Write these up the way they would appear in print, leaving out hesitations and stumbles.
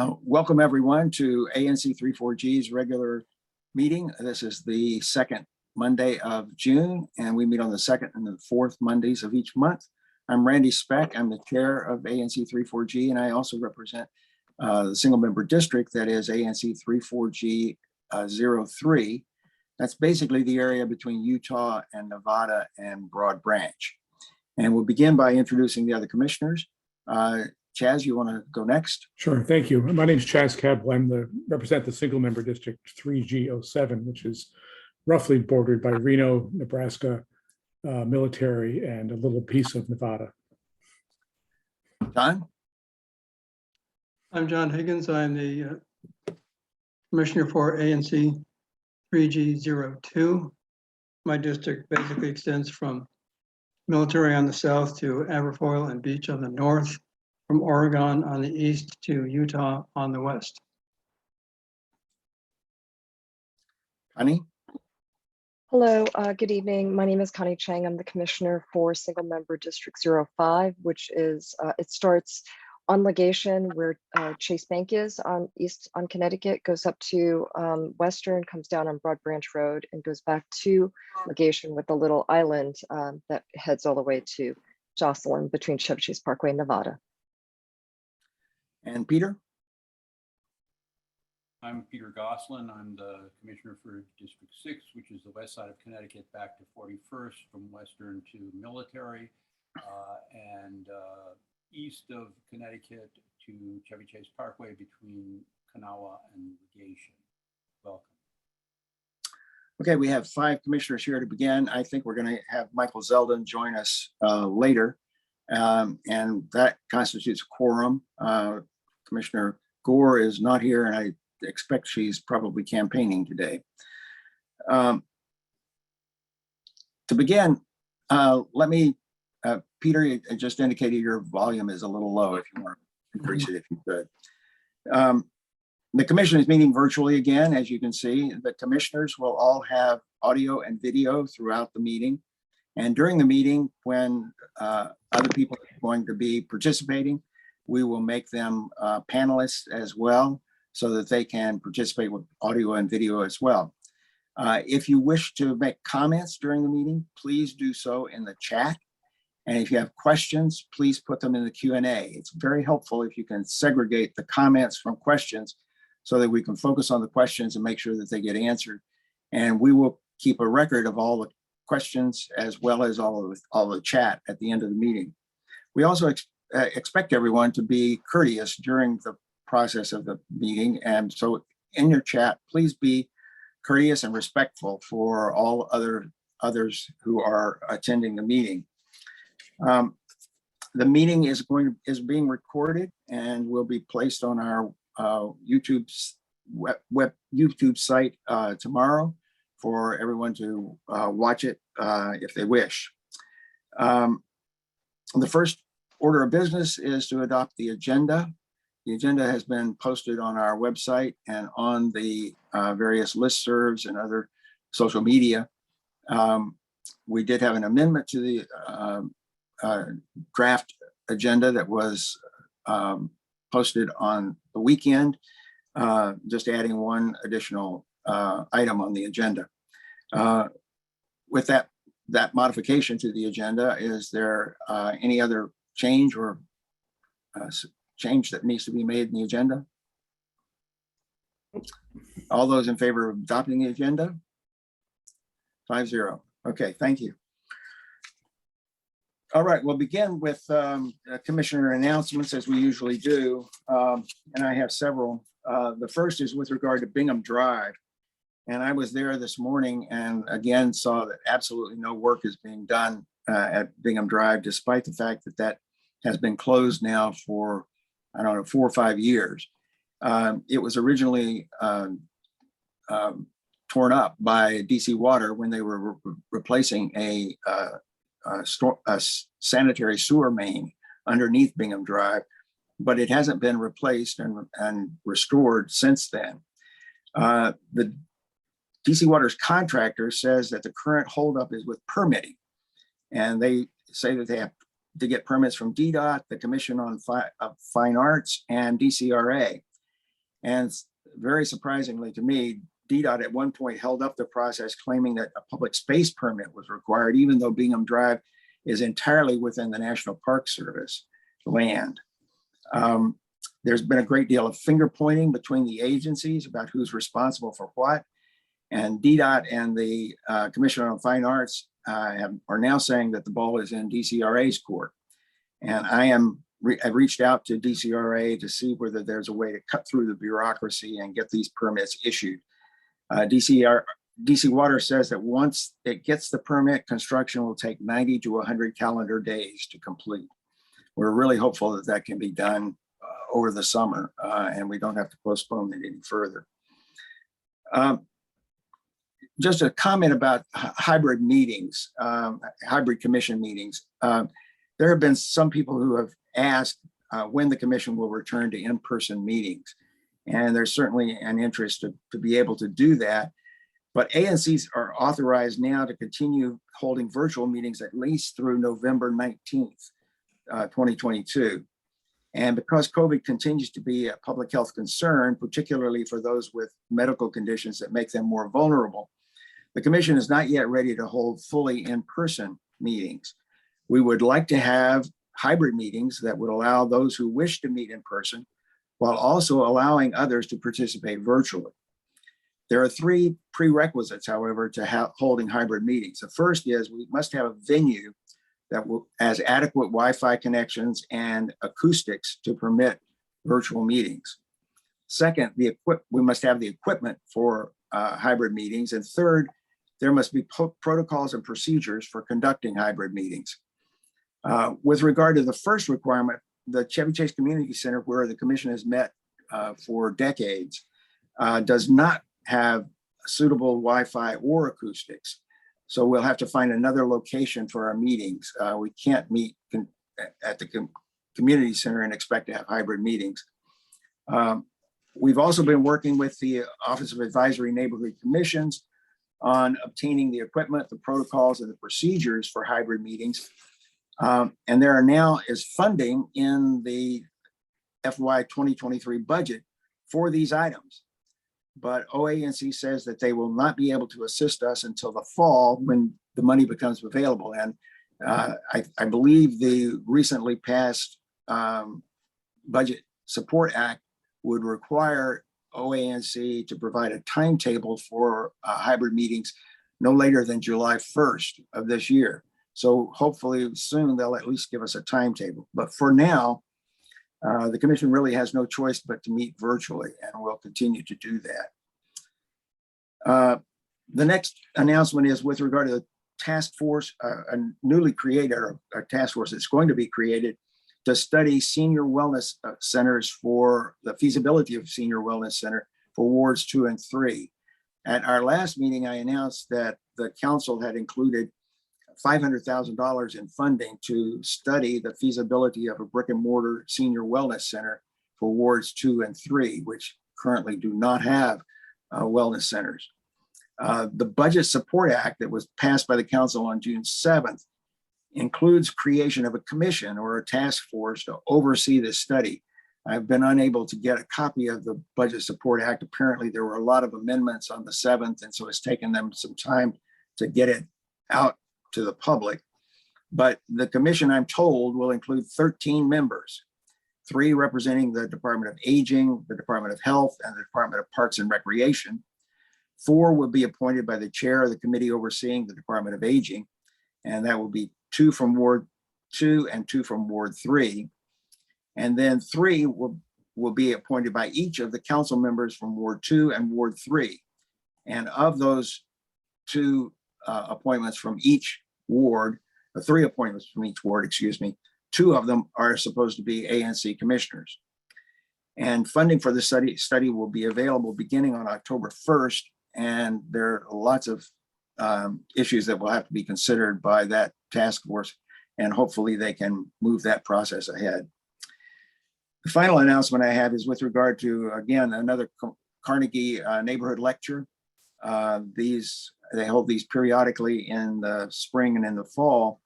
Welcome everyone to ANC 34G's regular meeting. This is the second Monday of June, and we meet on the second and the fourth Mondays of each month. I'm Randy Speck. I'm the chair of ANC 34G, and I also represent the single member district that is ANC 34G 03. That's basically the area between Utah and Nevada and Broad Branch. And we'll begin by introducing the other commissioners. Chaz, you want to go next? Sure, thank you. My name is Chaz Cabell. I represent the single member district 3G07, which is roughly bordered by Reno, Nebraska, military, and a little piece of Nevada. John? I'm John Higgins. I'm the commissioner for ANC 3G02. My district basically extends from military on the south to Aberfoyle and Beach on the north, from Oregon on the east to Utah on the west. Connie? Hello, good evening. My name is Connie Chang. I'm the commissioner for single member district 05, which is, it starts on Legation where Chase Bank is on Connecticut, goes up to Western, comes down on Broad Branch Road and goes back to Legation with a little island that heads all the way to Jocelyn between Chevy Chase Parkway and Nevada. And Peter? I'm Peter Gosselin. I'm the commissioner for District 6, which is the west side of Connecticut back to 41st, from Western to Military, and east of Connecticut to Chevy Chase Parkway between Kanawha and Legation. Welcome. Okay, we have 5 commissioners here to begin. I think we're going to have Michael Zeldin join us later, and that constitutes a quorum. Commissioner Gore is not here, and I expect she's probably campaigning today. To begin, let me, Peter, you just indicated your volume is a little low. If you want to increase it, if you could. The commission is meeting virtually again, as you can see. The commissioners will all have audio and video throughout the meeting. And during the meeting, when other people are going to be participating, we will make them panelists as well, so that they can participate with audio and video as well. If you wish to make comments during the meeting, please do so in the chat. And if you have questions, please put them in the Q&A. It's very helpful if you can segregate the comments from questions so that we can focus on the questions and make sure that they get answered. And we will keep a record of all the questions as well as all the chat at the end of the meeting. We also expect everyone to be courteous during the process of the meeting. And so in your chat, please be courteous and respectful for all others who are attending the meeting. The meeting is being recorded and will be placed on our YouTube site tomorrow for everyone to watch it if they wish. The first order of business is to adopt the agenda. The agenda has been posted on our website and on the various listservs and other social media. We did have an amendment to the draft agenda that was posted on the weekend, just adding one additional item on the agenda. With that modification to the agenda, is there any other change or change that needs to be made in the agenda? All those in favor of adopting the agenda? 5-0. Okay, thank you. All right, we'll begin with commissioner announcements as we usually do. And I have several. The first is with regard to Bingham Drive. And I was there this morning and again saw that absolutely no work is being done at Bingham Drive, despite the fact that that has been closed now for, I don't know, 4 or 5 years. It was originally torn up by DC Water when they were replacing a sanitary sewer main underneath Bingham Drive, but it hasn't been replaced and restored since then. The DC Water's contractor says that the current holdup is with permitting, and they say that they have to get permits from DDOT, the Commission on Fine Arts, and DCRA. And very surprisingly to me, DDOT at one point held up the process, claiming that a public space permit was required, even though Bingham Drive is entirely within the National Park Service land. There's been a great deal of finger pointing between the agencies about who's responsible for what. And DDOT and the Commission on Fine Arts are now saying that the ball is in DCRA's court. And I've reached out to DCRA to see whether there's a way to cut through the bureaucracy and get these permits issued. DC Water says that once it gets the permit, construction will take 90 to 100 calendar days to complete. We're really hopeful that that can be done over the summer and we don't have to postpone it any further. Just a comment about hybrid meetings, hybrid commission meetings. There have been some people who have asked when the commission will return to in-person meetings. And there's certainly an interest to be able to do that. But ANCs are authorized now to continue holding virtual meetings at least through November 19th, 2022. And because COVID continues to be a public health concern, particularly for those with medical conditions that make them more vulnerable, the commission is not yet ready to hold fully in-person meetings. We would like to have hybrid meetings that would allow those who wish to meet in person while also allowing others to participate virtually. There are three prerequisites, however, to holding hybrid meetings. The first is we must have a venue that has adequate Wi-Fi connections and acoustics to permit virtual meetings. Second, we must have the equipment for hybrid meetings. And third, there must be protocols and procedures for conducting hybrid meetings. With regard to the first requirement, the Chevy Chase Community Center, where the commission has met for decades, does not have suitable Wi-Fi or acoustics. So we'll have to find another location for our meetings. We can't meet at the community center and expect to have hybrid meetings. We've also been working with the Office of Advisory Neighborhood Commissions on obtaining the equipment, the protocols, and the procedures for hybrid meetings. And there now is funding in the FY 2023 budget for these items. But OANC says that they will not be able to assist us until the fall when the money becomes available. And I believe the recently passed Budget Support Act would require OANC to provide a timetable for hybrid meetings no later than July 1st of this year. So hopefully soon they'll at least give us a timetable. But for now, the commission really has no choice but to meet virtually, and we'll continue to do that. The next announcement is with regard to the task force, a newly created or a task force that's going to be created to study senior wellness centers for the feasibility of senior wellness center for wards 2 and 3. At our last meeting, I announced that the council had included $500,000 in funding to study the feasibility of a brick and mortar senior wellness center for wards 2 and 3, which currently do not have wellness centers. The Budget Support Act that was passed by the council on June 7th includes creation of a commission or a task force to oversee this study. I've been unable to get a copy of the Budget Support Act. Apparently there were a lot of amendments on the 7th, and so it's taken them some time to get it out to the public. But the commission, I'm told, will include 13 members, 3 representing the Department of Aging, the Department of Health, and the Department of Parks and Recreation. 4 will be appointed by the chair of the committee overseeing the Department of Aging, and that will be 2 from Ward 2 and 2 from Ward 3. And then 3 will be appointed by each of the council members from Ward 2 and Ward 3. And of those 2 appointments from each ward, 3 appointments from each ward, 2 of them are supposed to be ANC commissioners. And funding for the study will be available beginning on October 1st. And there are lots of issues that will have to be considered by that task force, and hopefully they can move that process ahead. The final announcement I have is with regard to, again, another Carnegie neighborhood lecture. They hold these periodically in the spring and in the fall.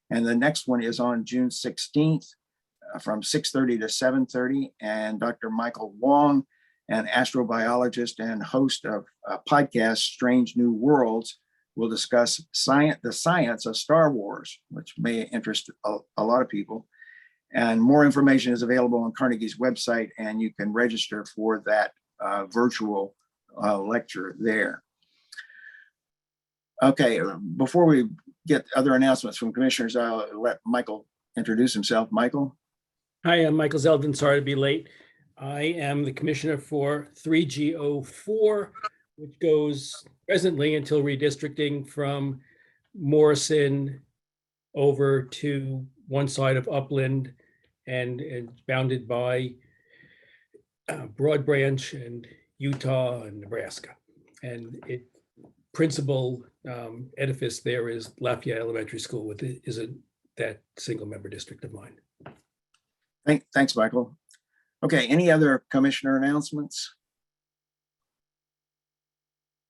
And the next one is on June 16th from 6:30 to 7:30. And Dr. Michael Wong an astrobiologist and host of a podcast, Strange New Worlds, will discuss the science of Star Wars, which may interest a lot of people. And more information is available on Carnegie's website, and you can register for that virtual lecture there. Okay, before we get other announcements from commissioners, I'll let Michael introduce himself. Michael? Hi, I'm Michael Zeldin. Sorry to be late. I am the commissioner for 3G04, which goes presently until redistricting from Morrison over to one side of Upland, and it's bounded by Broad Branch and Utah and Nebraska. And it principal edifice there is Lafayette Elementary School, with that single member district of mine. Thanks, Michael. Okay, any other commissioner announcements?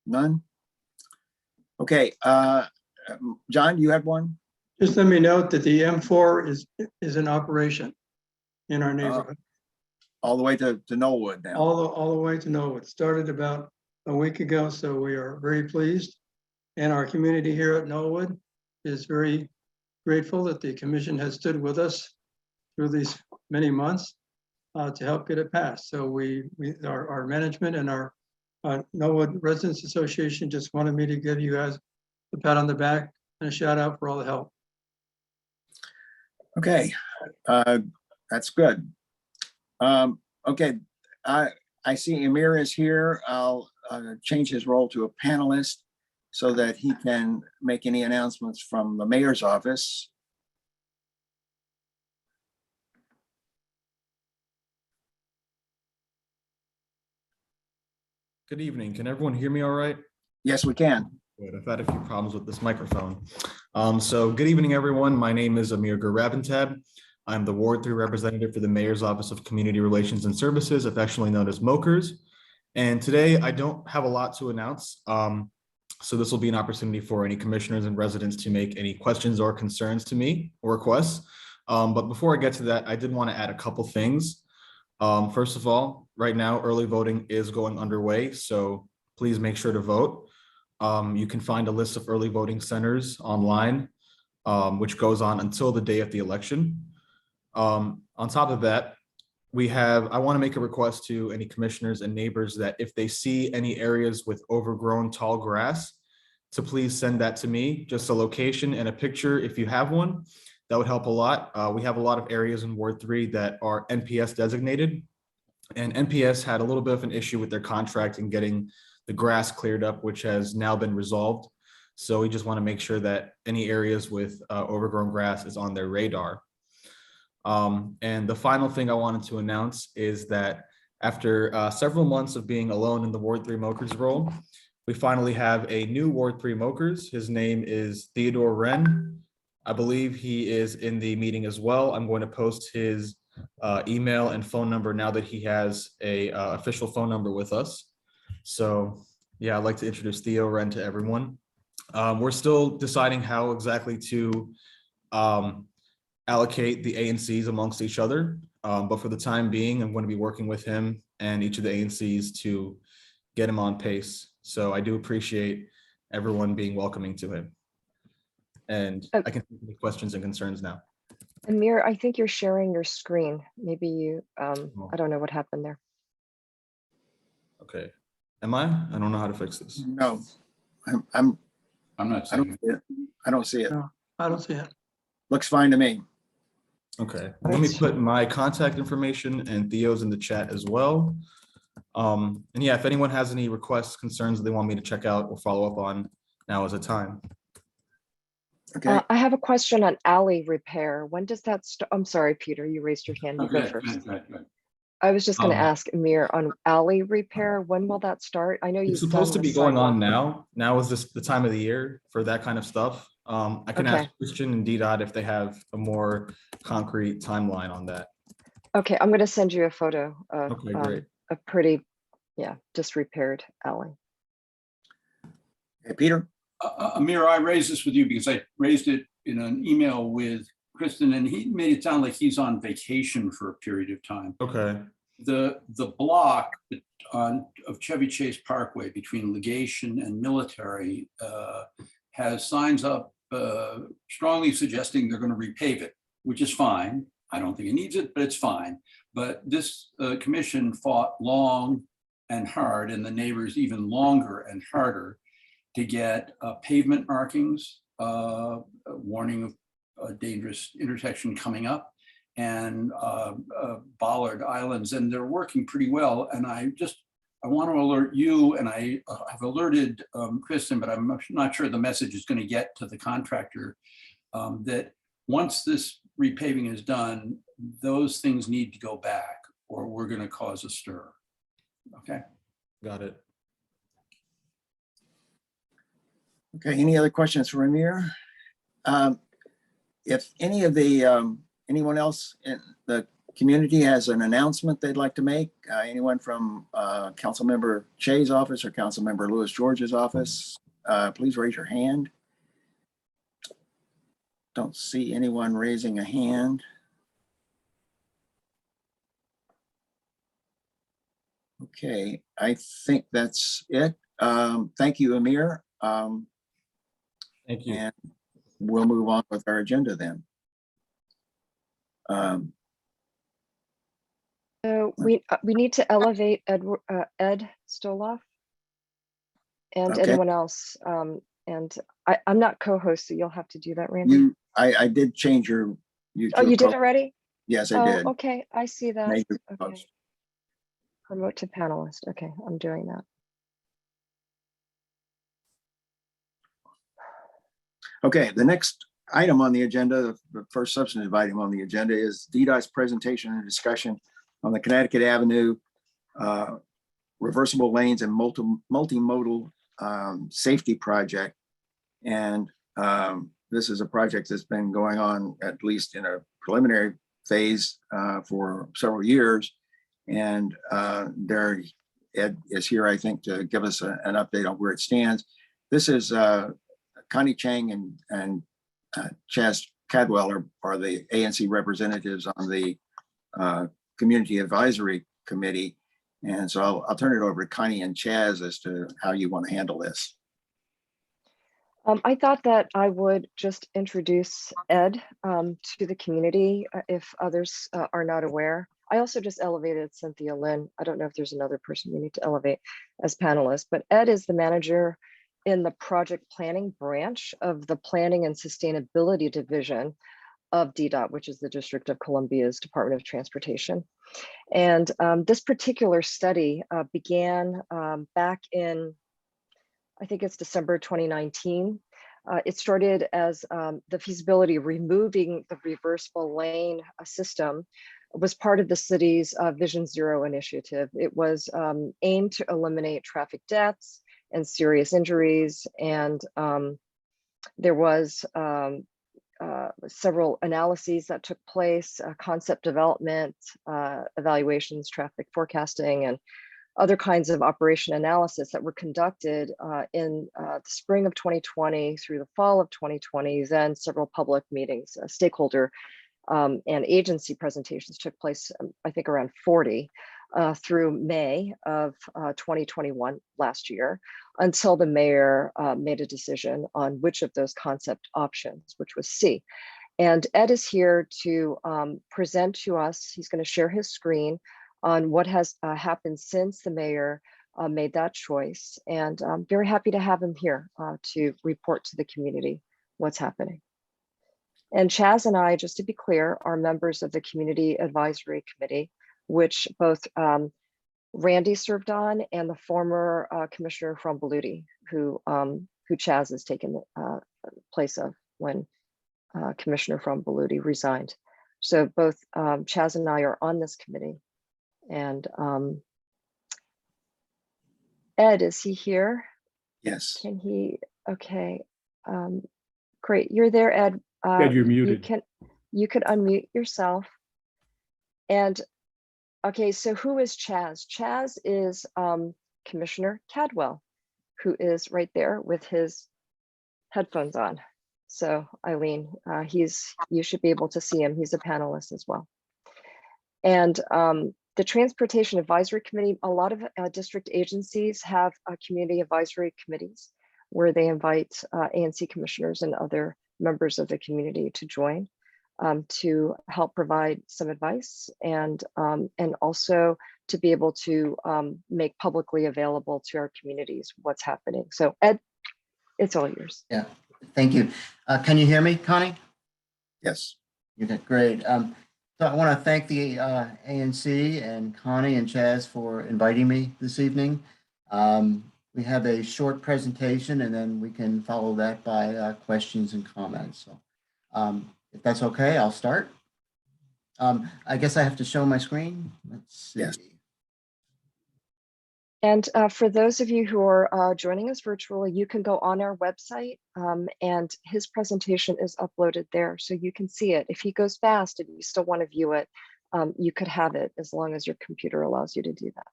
None? Okay, John, you have one? Just let me note that the M4 is in operation in our neighborhood, All the way to Knollwood now. all the way to Norwood. Started about a week ago, so we are very pleased. And our community here at Knollwood is very grateful that the commission has stood with us through these many months to help get it passed. So our management and our Knollwood Residents Association just wanted me to give you guys a pat on the back and a shout out for all the help. Okay, that's good. Okay, I see Amir is here. I'll change his role to a panelist so that he can make any announcements from the mayor's office. Good evening. Can everyone hear me all right? Yes, we can. Good. I've had a few problems with this microphone. So good evening, everyone. My name is Amir Gurabantab. I'm the Ward 3 representative for the Mayor's Office of Community Relations and Services, affectionately known as MOCRS. And today I don't have a lot to announce. So this will be an opportunity for any commissioners and residents to make any questions or concerns to me or requests. But before I get to that, I did want to add a couple things. First of all, right now, early voting is going underway, so please make sure to vote. You can find a list of early voting centers online, which goes on until the day of the election. On top of that, I want to make a request to any commissioners and neighbors that if they see any areas with overgrown tall grass, to please send that to me, just a location and a picture if you have one. That would help a lot. We have a lot of areas in Ward 3 that are NPS designated, and NPS had a little bit of an issue with their contract and getting the grass cleared up, which has now been resolved. So we just want to make sure that any areas with overgrown grass is on their radar. And the final thing I wanted to announce is that after several months of being alone in the Ward 3 MOCRS role, we finally have a new Ward 3 MOCRS. His name is Theodore Wren. I believe he is in the meeting as well. I'm going to post his email and phone number now that he has a official phone number with us. So yeah, I'd like to introduce Theo Wren to everyone. We're still deciding how exactly to allocate the ANCs amongst each other. But for the time being, I'm going to be working with him and each of the ANCs to get him on pace. So I do appreciate everyone being welcoming to him. And I can take any questions and concerns now. Amir, I think you're sharing your screen. Maybe you, I don't know what happened there. Okay. Am I? I don't know how to fix this. No, I'm not I don't saying. see it. I don't see it. No, I don't see it. Looks fine to me. Okay. Let me put my contact information and Theo's in the chat as well. And yeah, if anyone has any requests, concerns that they want me to check out or follow up on, now is the time. Okay. I have a question on alley repair. When does that start? I'm sorry, Peter, you raised your hand. You go first. I was just going to ask Amir on alley repair. When will that start? I know you've It's supposed to done the be going on sidewalk. now. Now is this the time of the year for that kind of stuff. I can ask Christian and DDOT if they have a more concrete timeline on that. Okay, I'm going to send you a photo of Okay, great. a pretty, yeah, just repaired alley. Hey, Peter? Amir, I raised this with you because I raised it in an email with Kristen, and he made it sound like he's on vacation for a period of time. Okay. the block of Chevy Chase Parkway between Legation and Military has signs up strongly suggesting they're going to repave it, which is fine. I don't think it needs it, but it's fine. But this commission fought long and hard, and the neighbors even longer and harder, to get pavement markings, warning of a dangerous intersection coming up, and bollard islands, and they're working pretty well. And I want to alert you, and I have alerted Kristen, but I'm not sure the message is going to get to the contractor, that once this repaving is done, those things need to go back, or we're going to cause a stir. Okay. Got it. Okay, any other questions for Amir? If any of the, anyone else in the community has an announcement they'd like to make, anyone from Councilmember Che's office or Councilmember Louis George's office, please raise your hand. Don't see anyone raising a hand. Okay, I think that's it. Thank you, Amir. Thank you. And we'll move on with our agenda then. So we need to elevate Ed Stoloff and Okay. anyone else. And I'm not co-host, so you'll have to do that, Randy. I did change your. Oh, you did already? Yes, I Oh, did. okay, I see that. Made you Okay. host. Promote to panelist. Okay, I'm doing that. Okay, the next item on the agenda, the first substantive item on the agenda, is DDOT's presentation and discussion on the Connecticut Avenue reversible lanes and multimodal safety project. And this is a project that's been going on, at least in a preliminary phase, for several years. And Ed is here, I think, to give us an update on where it stands. This is Connie Chang and Chaz Cadwell are the ANC representatives on the Community Advisory Committee. And so I'll turn it over to Connie and Chaz as to how you want to handle this. I thought that I would just introduce Ed to the community if others are not aware. I also just elevated Cynthia Lynn. I don't know if there's another person we need to elevate as panelists, but Ed is the manager in the project planning branch of the Planning and Sustainability Division of DDOT, which is the District of Columbia's Department of Transportation. And this particular study began back in, I think it's December 2019. It started as the feasibility of removing the reversible lane system was part of the city's Vision Zero initiative. It was aimed to eliminate traffic deaths and serious injuries. And there was several analyses that took place, concept development, evaluations, traffic forecasting, and other kinds of operation analysis that were conducted in the spring of 2020 through the fall of 2020. Then several public meetings, stakeholder and agency presentations took place, I think around 40 through May of 2021 last year, until the mayor made a decision on which of those concept options, which was C. And Ed is here to present to us. He's going to share his screen on what has happened since the mayor made that choice. And I'm very happy to have him here to report to the community what's happening. And Chaz and I, just to be clear, are members of the Community Advisory Committee, which both Randy served on and the former Commissioner from Beluti, who Chaz has taken the place of when Commissioner from Beluti resigned. So both Chaz and I are on this committee. And Ed, is he here? Yes. Can he? Okay, great. You're there, Ed. Ed, you're muted. You could unmute yourself. And okay, so who is Chaz? Chaz is Commissioner Cadwell, who is right there with his headphones on. So Eileen, you should be able to see him. He's a panelist as well. And The Transportation Advisory Committee, a lot of district agencies have community advisory committees where they invite ANC commissioners and other members of the community to join to help provide some advice and also to be able to make publicly available to our communities what's happening. So Ed, it's all yours. Yeah, thank you. Can you hear me, Connie? Yes. You did great. So I want to thank the ANC and Connie and Chaz for inviting me this evening. We have a short presentation and then we can follow that by questions and comments. So if that's okay, I'll start. I guess I have to show my screen. Let's see. Yes. And for those of you who are joining us virtually, you can go on our website and his presentation is uploaded there so you can see it. If he goes fast and you still want to view it, you could have it as long as your computer allows you to do that.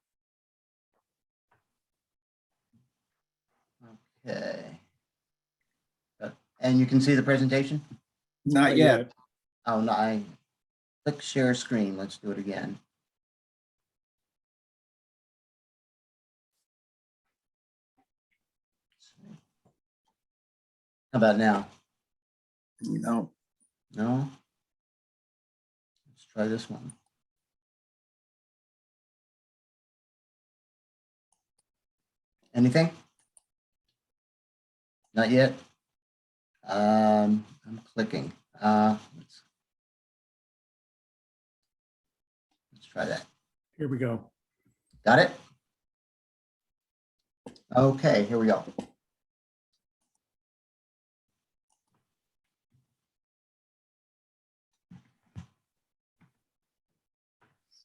Okay. And you can see the presentation? Not yet. Oh, no, I click share screen. Let's do it again. How about now? No. No? Let's try this one. Anything? Not yet? I'm clicking. Let's try that. Here we go. Got it? Okay, here we go.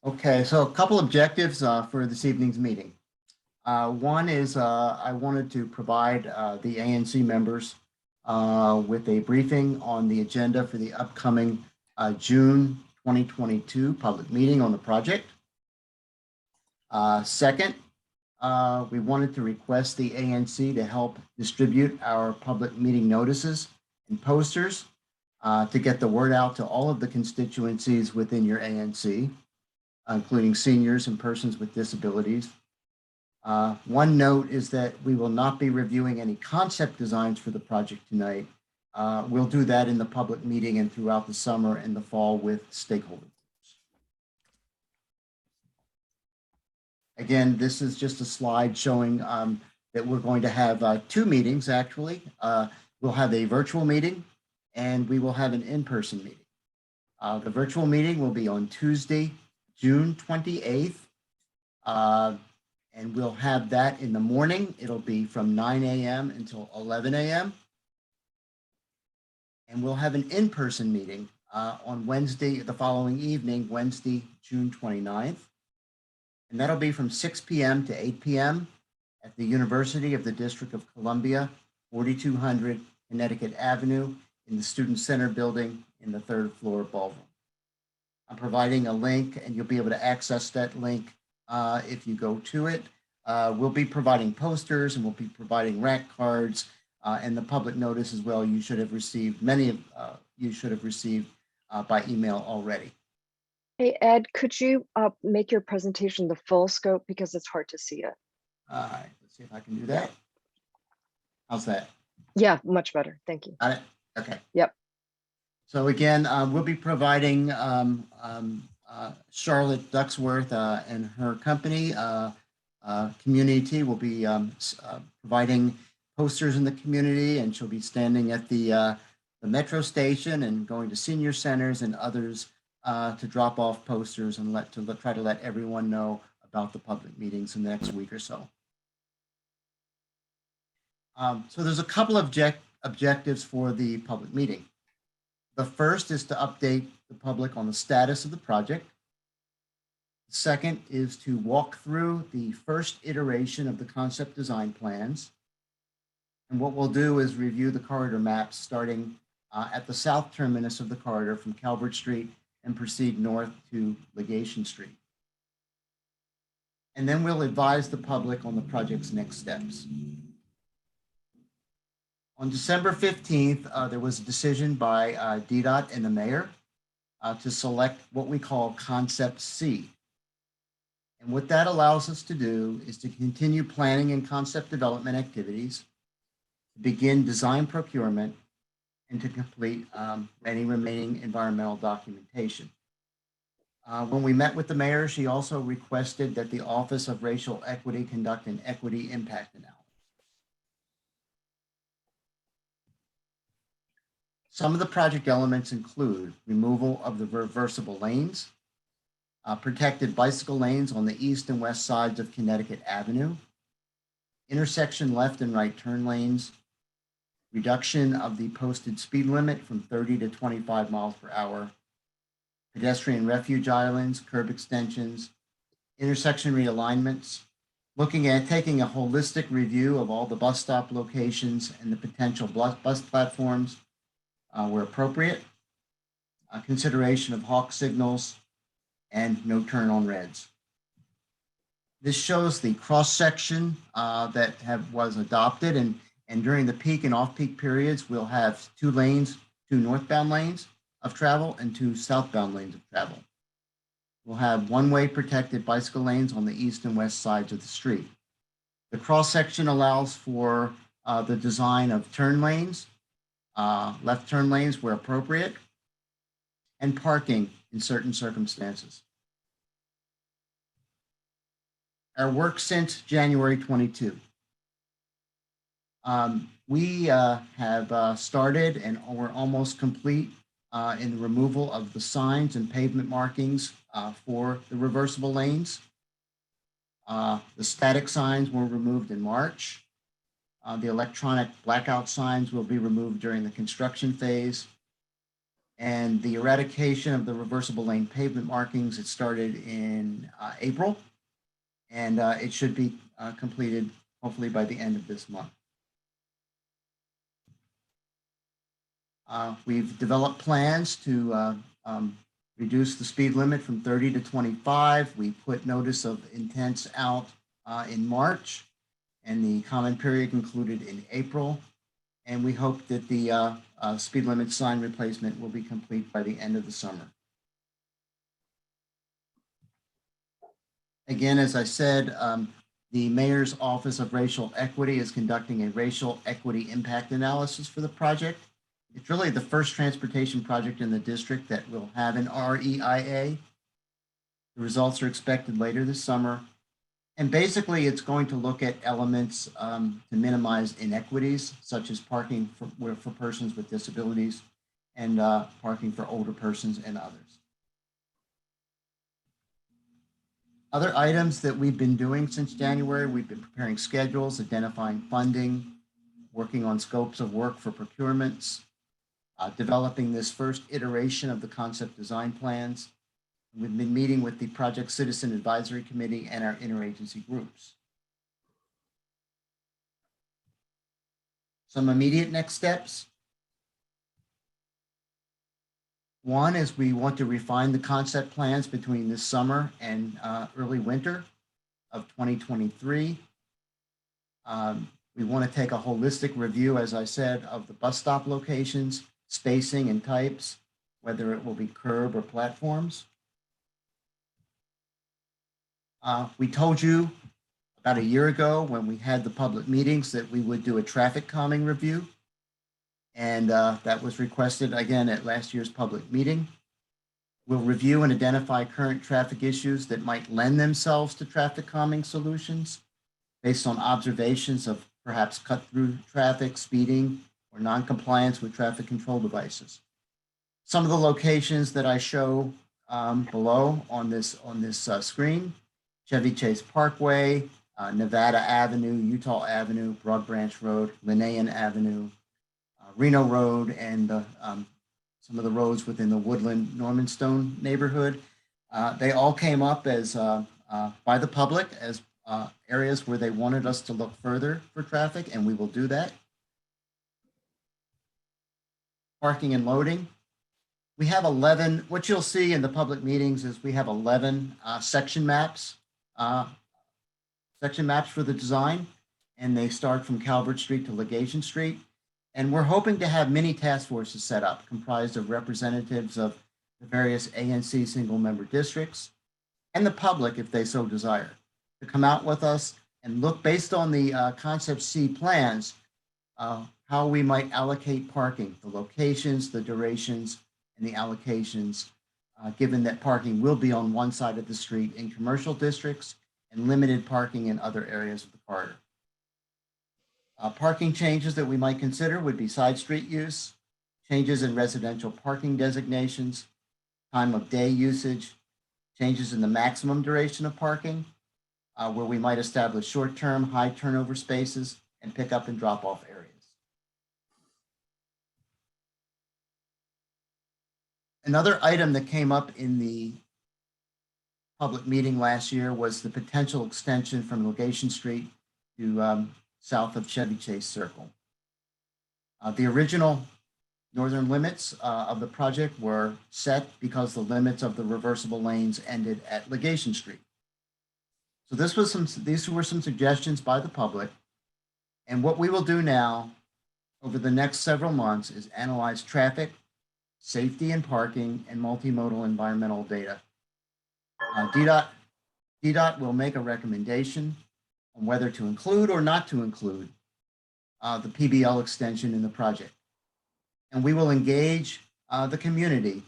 Okay, so a couple objectives for this evening's meeting. One is I wanted to provide the ANC members with a briefing on the agenda for the upcoming June 2022 public meeting on the project. Second, we wanted to request the ANC to help distribute our public meeting notices and posters to get the word out to all of the constituencies within your ANC, including seniors and persons with disabilities. One note is that we will not be reviewing any concept designs for the project tonight. We'll do that in the public meeting and throughout the summer and the fall with stakeholders. Again, this is just a slide showing that we're going to have two meetings, actually. We'll have a virtual meeting and we will have an in-person meeting. The virtual meeting will be on Tuesday, June 28th. And we'll have that in the morning. It'll be from 9 a.m. until 11 a.m. And we'll have an in-person meeting on Wednesday, the following evening, Wednesday, June 29th. And that'll be from 6 p.m. to 8 p.m. at the University of the District of Columbia, 4200 Connecticut Avenue in the Student Center building in the third floor ballroom. I'm providing a link and you'll be able to access that link if you go to it. We'll be providing posters and we'll be providing rack cards and the public notice as well. You should have received, many of you should have received by email already. Hey, Ed, could you make your presentation the full scope because it's hard to see it? All right, let's see if I can do that. How's that? Yeah, much better. Thank you. Got it? Okay. Yep. So again, we'll be providing Charlotte Ducksworth and her company, Community, will be providing posters in the community, and she'll be standing at the metro station and going to senior centers and others to drop off posters and try to let everyone know about the public meetings in the next week or so. So there's a couple of objectives for the public meeting. The first is to update the public on the status of the project. The second is to walk through the first iteration of the concept design plans. And what we'll do is review the corridor maps starting at the south terminus of the corridor from Calvert Street and proceed north to Legation Street. And then we'll advise the public on the project's next steps. On December 15th, there was a decision by DDOT and the mayor to select what we call Concept C. And what that allows us to do is to continue planning and concept development activities, begin design procurement, and to complete any remaining environmental documentation. When we met with the mayor, she also requested that the Office of Racial Equity conduct an equity impact analysis. Some of the project elements include removal of the reversible lanes, protected bicycle lanes on the east and west sides of Connecticut Avenue, intersection left and right turn lanes, reduction of the posted speed limit from 30 to 25 miles per hour, pedestrian refuge islands, curb extensions, intersection realignments, looking at taking a holistic review of all the bus stop locations and the potential bus platforms where appropriate, consideration of hawk signals, and no turn on reds. This shows the cross section that was adopted, and during the peak and off-peak periods, we'll have 2 lanes, 2 northbound lanes of travel and 2 southbound lanes of travel. We'll have one-way protected bicycle lanes on the east and west sides of the street. The cross section allows for the design of turn lanes, left turn lanes where appropriate, and parking in certain circumstances. Our work since January 22. We have started and we're almost complete in the removal of the signs and pavement markings for the reversible lanes. The static signs were removed in March. The electronic blackout signs will be removed during the construction phase. And the eradication of the reversible lane pavement markings, it started in April, and it should be completed hopefully by the end of this month. We've developed plans to reduce the speed limit from 30 to 25. We put notice of intents out in March, and the comment period concluded in April. And we hope that the speed limit sign replacement will be complete by the end of the summer. Again, as I said, the Mayor's Office of Racial Equity is conducting a racial equity impact analysis for the project. It's really the first transportation project in the district that will have an REIA. The results are expected later this summer. And basically, it's going to look at elements to minimize inequities, such as parking for persons with disabilities and parking for older persons and others. Other items that we've been doing since January, we've been preparing schedules, identifying funding, working on scopes of work for procurements, developing this first iteration of the concept design plans. We've been meeting with the Project Citizen Advisory Committee and our interagency groups. Some immediate next steps. One is we want to refine the concept plans between this summer and early winter of 2023. We want to take a holistic review, as I said, of the bus stop locations, spacing and types, whether it will be curb or platforms. We told you about a year ago when we had the public meetings that we would do a traffic calming review. And that was requested again at last year's public meeting. We'll review and identify current traffic issues that might lend themselves to traffic calming solutions based on observations of perhaps cut through traffic, speeding, or non-compliance with traffic control devices. Some of the locations that I show below on this screen: Chevy Chase Parkway, Nevada Avenue, Utah Avenue, Broad Branch Road, Linnaean Avenue, Reno Road, and some of the roads within the Woodland Normanstone neighborhood. They all came up as by the public as areas where they wanted us to look further for traffic, and we will do that. Parking and loading. We have 11, what you'll see in the public meetings is we have 11 section maps for the design, and they start from Calvert Street to Legation Street. And we're hoping to have many task forces set up comprised of representatives of the various ANC single member districts and the public, if they so desire, to come out with us and look based on the concept C plans, how we might allocate parking, the locations, the durations, and the allocations, given that parking will be on one side of the street in commercial districts and limited parking in other areas of the corridor. Parking changes that we might consider would be side street use, changes in residential parking designations, time of day usage, changes in the maximum duration of parking, where we might establish short-term, high turnover spaces and pick up and drop off areas. Another item that came up in the public meeting last year was the potential extension from Legation Street to south of Chevy Chase Circle. The original northern limits of the project were set because the limits of the reversible lanes ended at Legation Street. So these were some suggestions by the public. And what we will do now over the next several months is analyze traffic, safety and parking, and multimodal environmental data. DDOT will make a recommendation on whether to include or not to include the PBL extension in the project. And we will engage the community,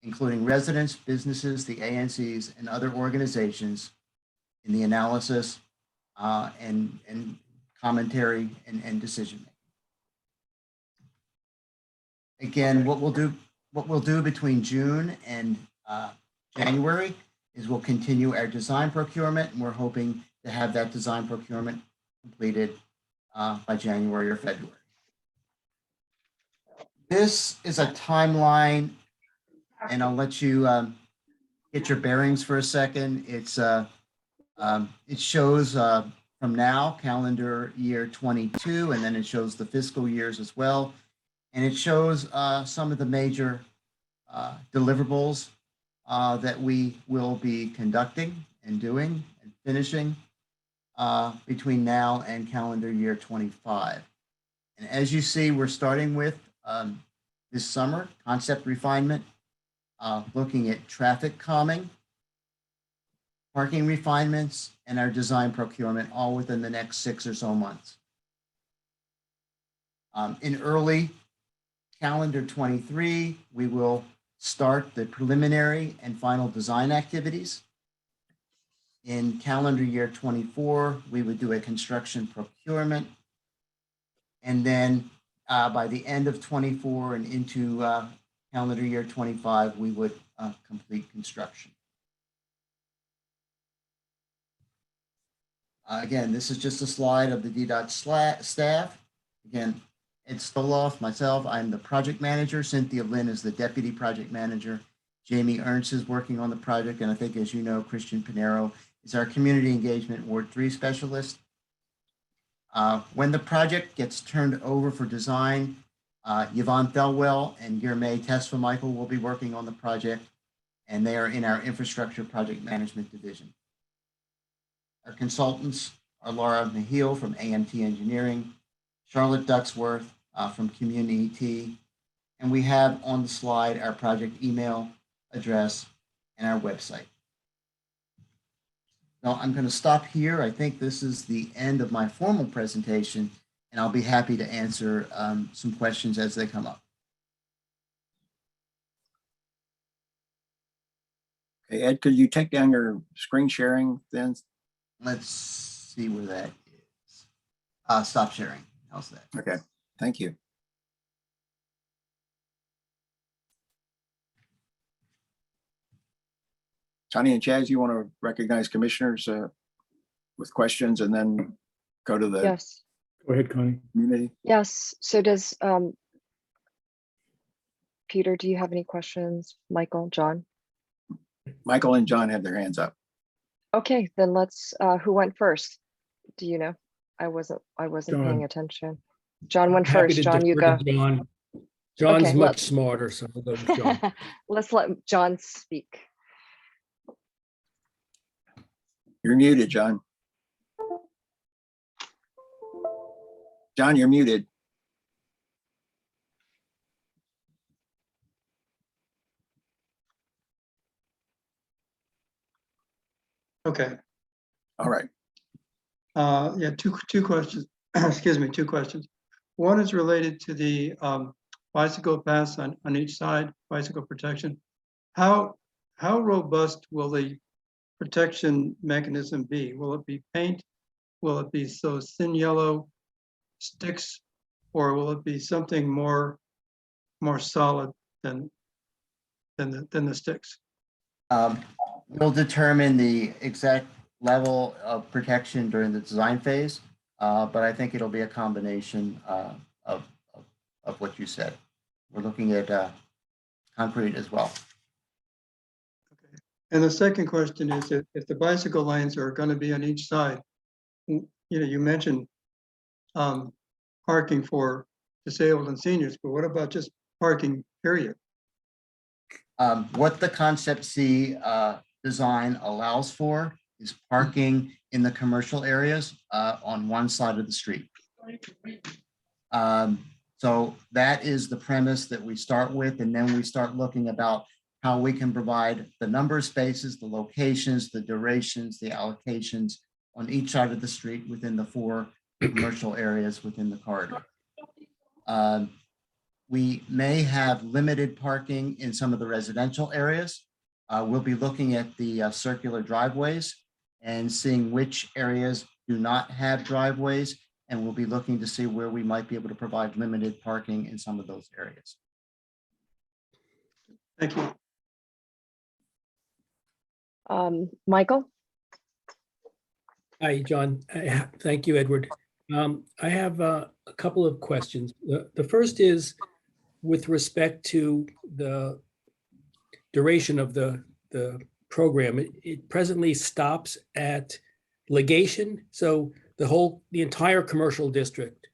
including residents, businesses, the ANCs, and other organizations in the analysis and commentary and decision making. Again, what we'll do between June and January is we'll continue our design procurement, and we're hoping to have that design procurement completed by January or February. This is a timeline, and I'll let you get your bearings for a second. It shows from now, calendar year 22, and then it shows the fiscal years as well. And it shows some of the major deliverables that we will be conducting and doing and finishing between now and calendar year 25. And as you see, we're starting with this summer, concept refinement, looking at traffic calming, parking refinements, and our design procurement, all within the next 6 or so months. In early calendar 23, we will start the preliminary and final design activities. In calendar year 24, we would do a construction procurement. And then by the end of 24 and into calendar year 25, we would complete construction. Again, this is just a slide of the DDOT staff. Again, Ed Stoloff, myself, I'm the project manager. Cynthia Lynn is the deputy project manager. Jamie Ernst is working on the project. And I think, as you know, Christian Pinero is our community engagement Ward 3 specialist. When the project gets turned over for design, Yvonne Thelwell and Guillerme Tesfamichael will be working on the project, and they are in our infrastructure project management division. Our consultants are Laura Mahil from AMT Engineering, Charlotte Ducksworth from Community T, and we have on the slide our project email address and our website. Now I'm going to stop here. I think this is the end of my formal presentation, and I'll be happy to answer some questions as they come up. Okay, Ed, could you take down your screen sharing then? Let's see where that is. Stop sharing. How's that? Okay, thank you. Connie and Chaz, you want to recognize commissioners with questions and then go to the Yes, Go ahead, Connie. community? yes. So does, Peter, do you have any questions? Michael, John? Michael and John have their hands up. Okay, then let's, who went first? Do you know? I wasn't John. paying attention. John went Happy first. to John, you defer go. to John. John's Okay, much smarter, so we'll go with John. Let's let John speak. You're muted, John. John, you're muted. Okay, All right. yeah, two questions, excuse me, two questions. One is related to the bicycle paths on each side, bicycle protection. How robust will the protection mechanism be? Will it be paint? Will it be those thin yellow sticks? Or will it be something more solid than the sticks? We'll determine the exact level of protection during the design phase, but I think it'll be a combination of what you said. We're looking at concrete as well. Okay. And the second question is if the bicycle lanes are going to be on each side, you mentioned parking for disabled and seniors, but what about just parking, period? What the Concept C design allows for is parking in the commercial areas on one side of the street. So that is the premise that we start with, and then we start looking about how we can provide the number of spaces, the locations, the durations, the allocations on each side of the street within the 4 commercial areas within the corridor. We may have limited parking in some of the residential areas. We'll be looking at the circular driveways and seeing which areas do not have driveways, and we'll be looking to see where we might be able to provide limited parking in some of those areas. Thank you. Michael? Hi, John. Thank you, Edward. I have a couple of questions. The first is with respect to the duration of the program. It presently stops at Legation. So the entire commercial district,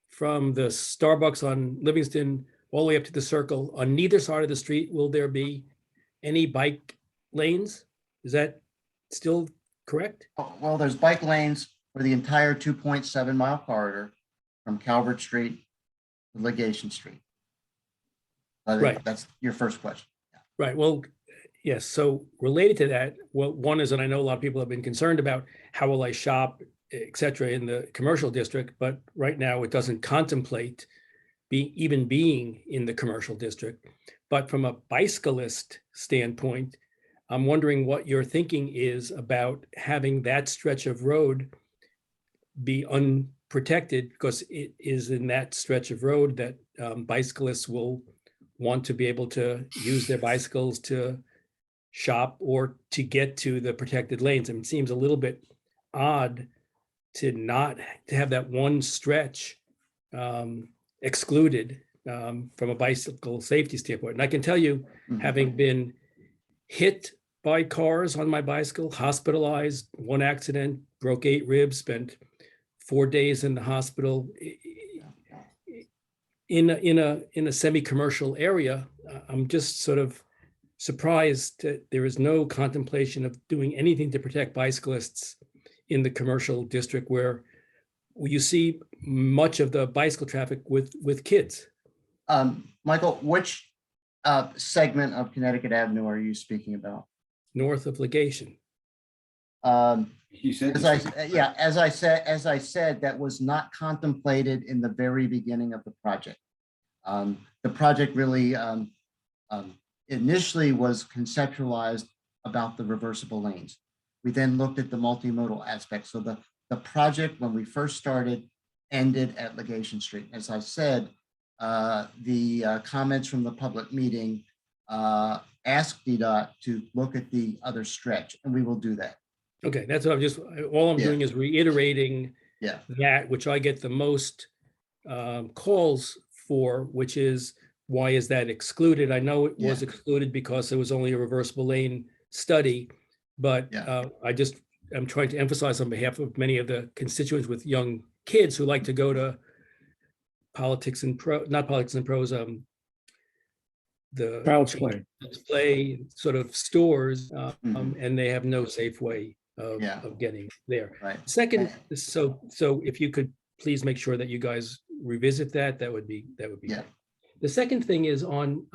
from the Starbucks on Livingston all the way up to the Circle, on neither side of the street, will there be any bike lanes? Is that still correct? Well, there's bike lanes for the entire 2.7-mile corridor from Calvert Street to Legation Street. Right. That's your first question. Right. Well, yes. So related to that, well, one is, and I know a lot of people have been concerned about how will I shop, et cetera, in the commercial district, but right now it doesn't contemplate even being in the commercial district. But from a bicyclist standpoint, I'm wondering what your thinking is about having that stretch of road be unprotected, because it is in that stretch of road that bicyclists will want to be able to use their bicycles to shop or to get to the protected lanes. I mean, it seems a little bit odd to have that one stretch excluded from a bicycle safety standpoint. And I can tell you, having been hit by cars on my bicycle, hospitalized, one accident, broke 8 ribs, spent 4 days in the hospital in a semi-commercial area. I'm just sort of surprised that there is no contemplation of doing anything to protect bicyclists in the commercial district where you see much of the bicycle traffic with kids. Michael, which segment of Connecticut Avenue are you speaking about? North of Legation. He said, As I said, that was not contemplated in the very beginning of the project. The project really initially was conceptualized about the reversible lanes. We then looked at the multimodal aspect. So the project, when we first started, ended at Legation Street. As I said, the comments from the public meeting asked DDOT to look at the other stretch, and we will do that. Okay, that's what all I'm doing is reiterating Yeah. that, which I get the most calls for, which is, why is that excluded? I know it was excluded because it was only a reversible lane study, but I'm trying to emphasize on behalf of many of the constituents with young kids who like to go to not politics and prose, the Child's Play. display sort of stores, and they have no safe way of getting there. Right. Second, so if you could please make sure that you guys revisit that would be great. The second thing is on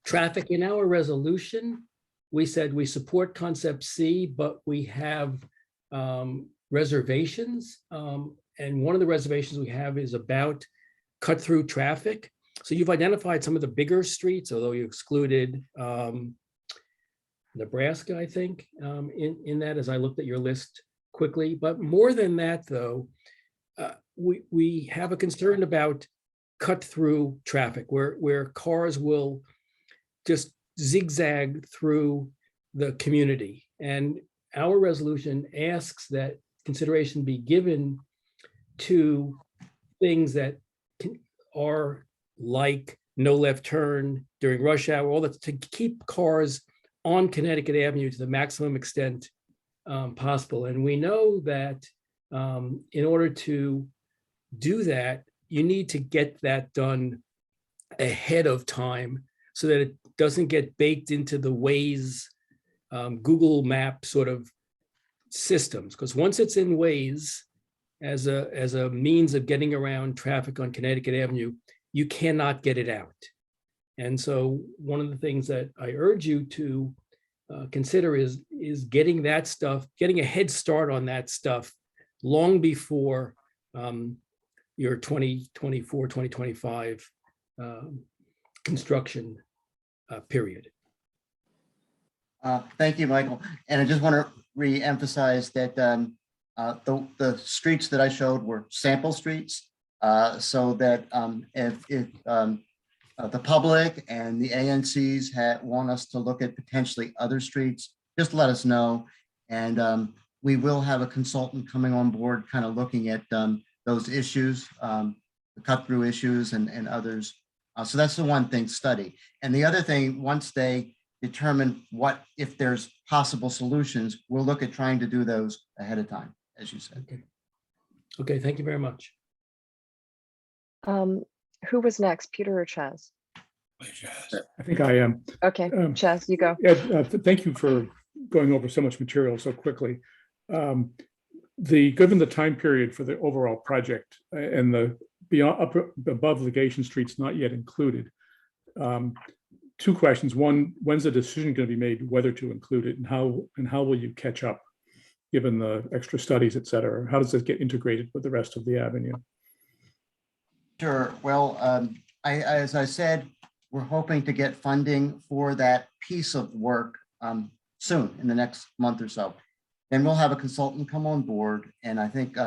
traffic. In our resolution, we said we support concept C, but we have reservations. And one of the reservations we have is about cut through traffic. So you've identified some of the bigger streets, although you excluded Nebraska, I think, in that, as I looked at your list quickly. But more than that, though, we have a concern about cut through traffic where cars will just zigzag through the community. And our resolution asks that consideration be given to things that are like no left turn during rush hour, all that, to keep cars on Connecticut Avenue to the maximum extent possible. And we know that in order to do that, you need to get that done ahead of time so that it doesn't get baked into the Waze Google Map sort of systems. Because once it's in Waze as a means of getting around traffic on Connecticut Avenue, you cannot get it out. And so one of the things that I urge you to consider is getting that stuff, getting a head start on that stuff long before your 2024, 2025 construction period. Thank you, Michael. And I just want to re-emphasize that the streets that I showed were sample streets, so that if the public and the ANCs want us to look at potentially other streets, just let us know. And we will have a consultant coming on board, kind of looking at those issues, the cut through issues and others. So that's the one thing, study. And the other thing, once they determine if there's possible solutions, we'll look at trying to do those ahead of time, as you said. Okay, thank you very much. Who was next, Peter or Chaz? I think I am. Okay, Chaz, you go. Ed, thank you for going over so much material so quickly. Given the time period for the overall project and the above ligation streets not yet included, two questions. One, when's the decision going to be made whether to include it, and how will you catch up given the extra studies, et cetera? How does this get integrated with the rest of the avenue? Sure. Well, as I said, we're hoping to get funding for that piece of work soon, in the next month or so. Then we'll have a consultant come on board, and I think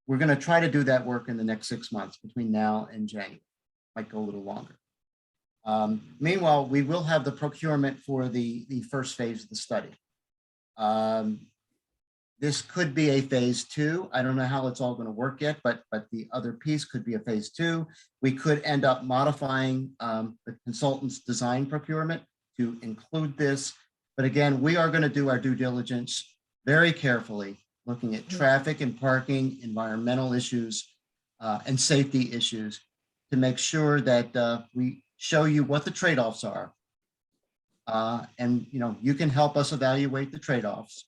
we're going to try to do that work in the next 6 months between now and January. Might go a little longer. Meanwhile, we will have the procurement for the first phase of the study. This could be a phase 2. I don't know how it's all going to work yet, but the other piece could be a phase 2. We could end up modifying the consultant's design procurement to include this. But again, we are going to do our due diligence very carefully, looking at traffic and parking, environmental issues, and safety issues to make sure that we show you what the trade-offs are. And you can help us evaluate the trade-offs.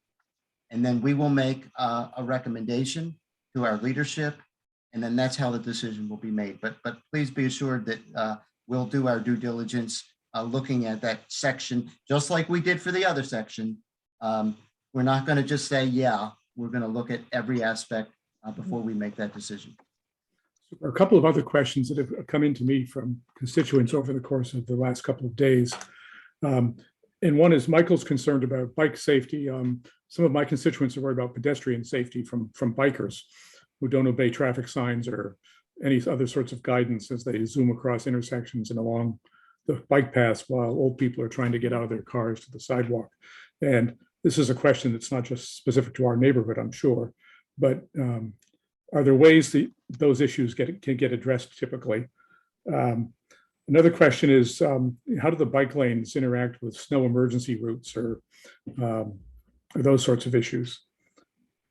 And then we will make a recommendation to our leadership, and then that's how the decision will be made. But please be assured that we'll do our due diligence looking at that section, just like we did for the other section. We're not going to just say, yeah, we're going to look at every aspect before we make that decision. A couple of other questions that have come into me from constituents over the course of the last couple of days. And one is Michael's concerned about bike safety. Some of my constituents are worried about pedestrian safety from bikers who don't obey traffic signs or any other sorts of guidance as they zoom across intersections and along the bike paths while old people are trying to get out of their cars to the sidewalk. And this is a question that's not just specific to our neighborhood, I'm sure, but are there ways that those issues can get addressed typically? Another question is, how do the bike lanes interact with snow emergency routes or those sorts of issues?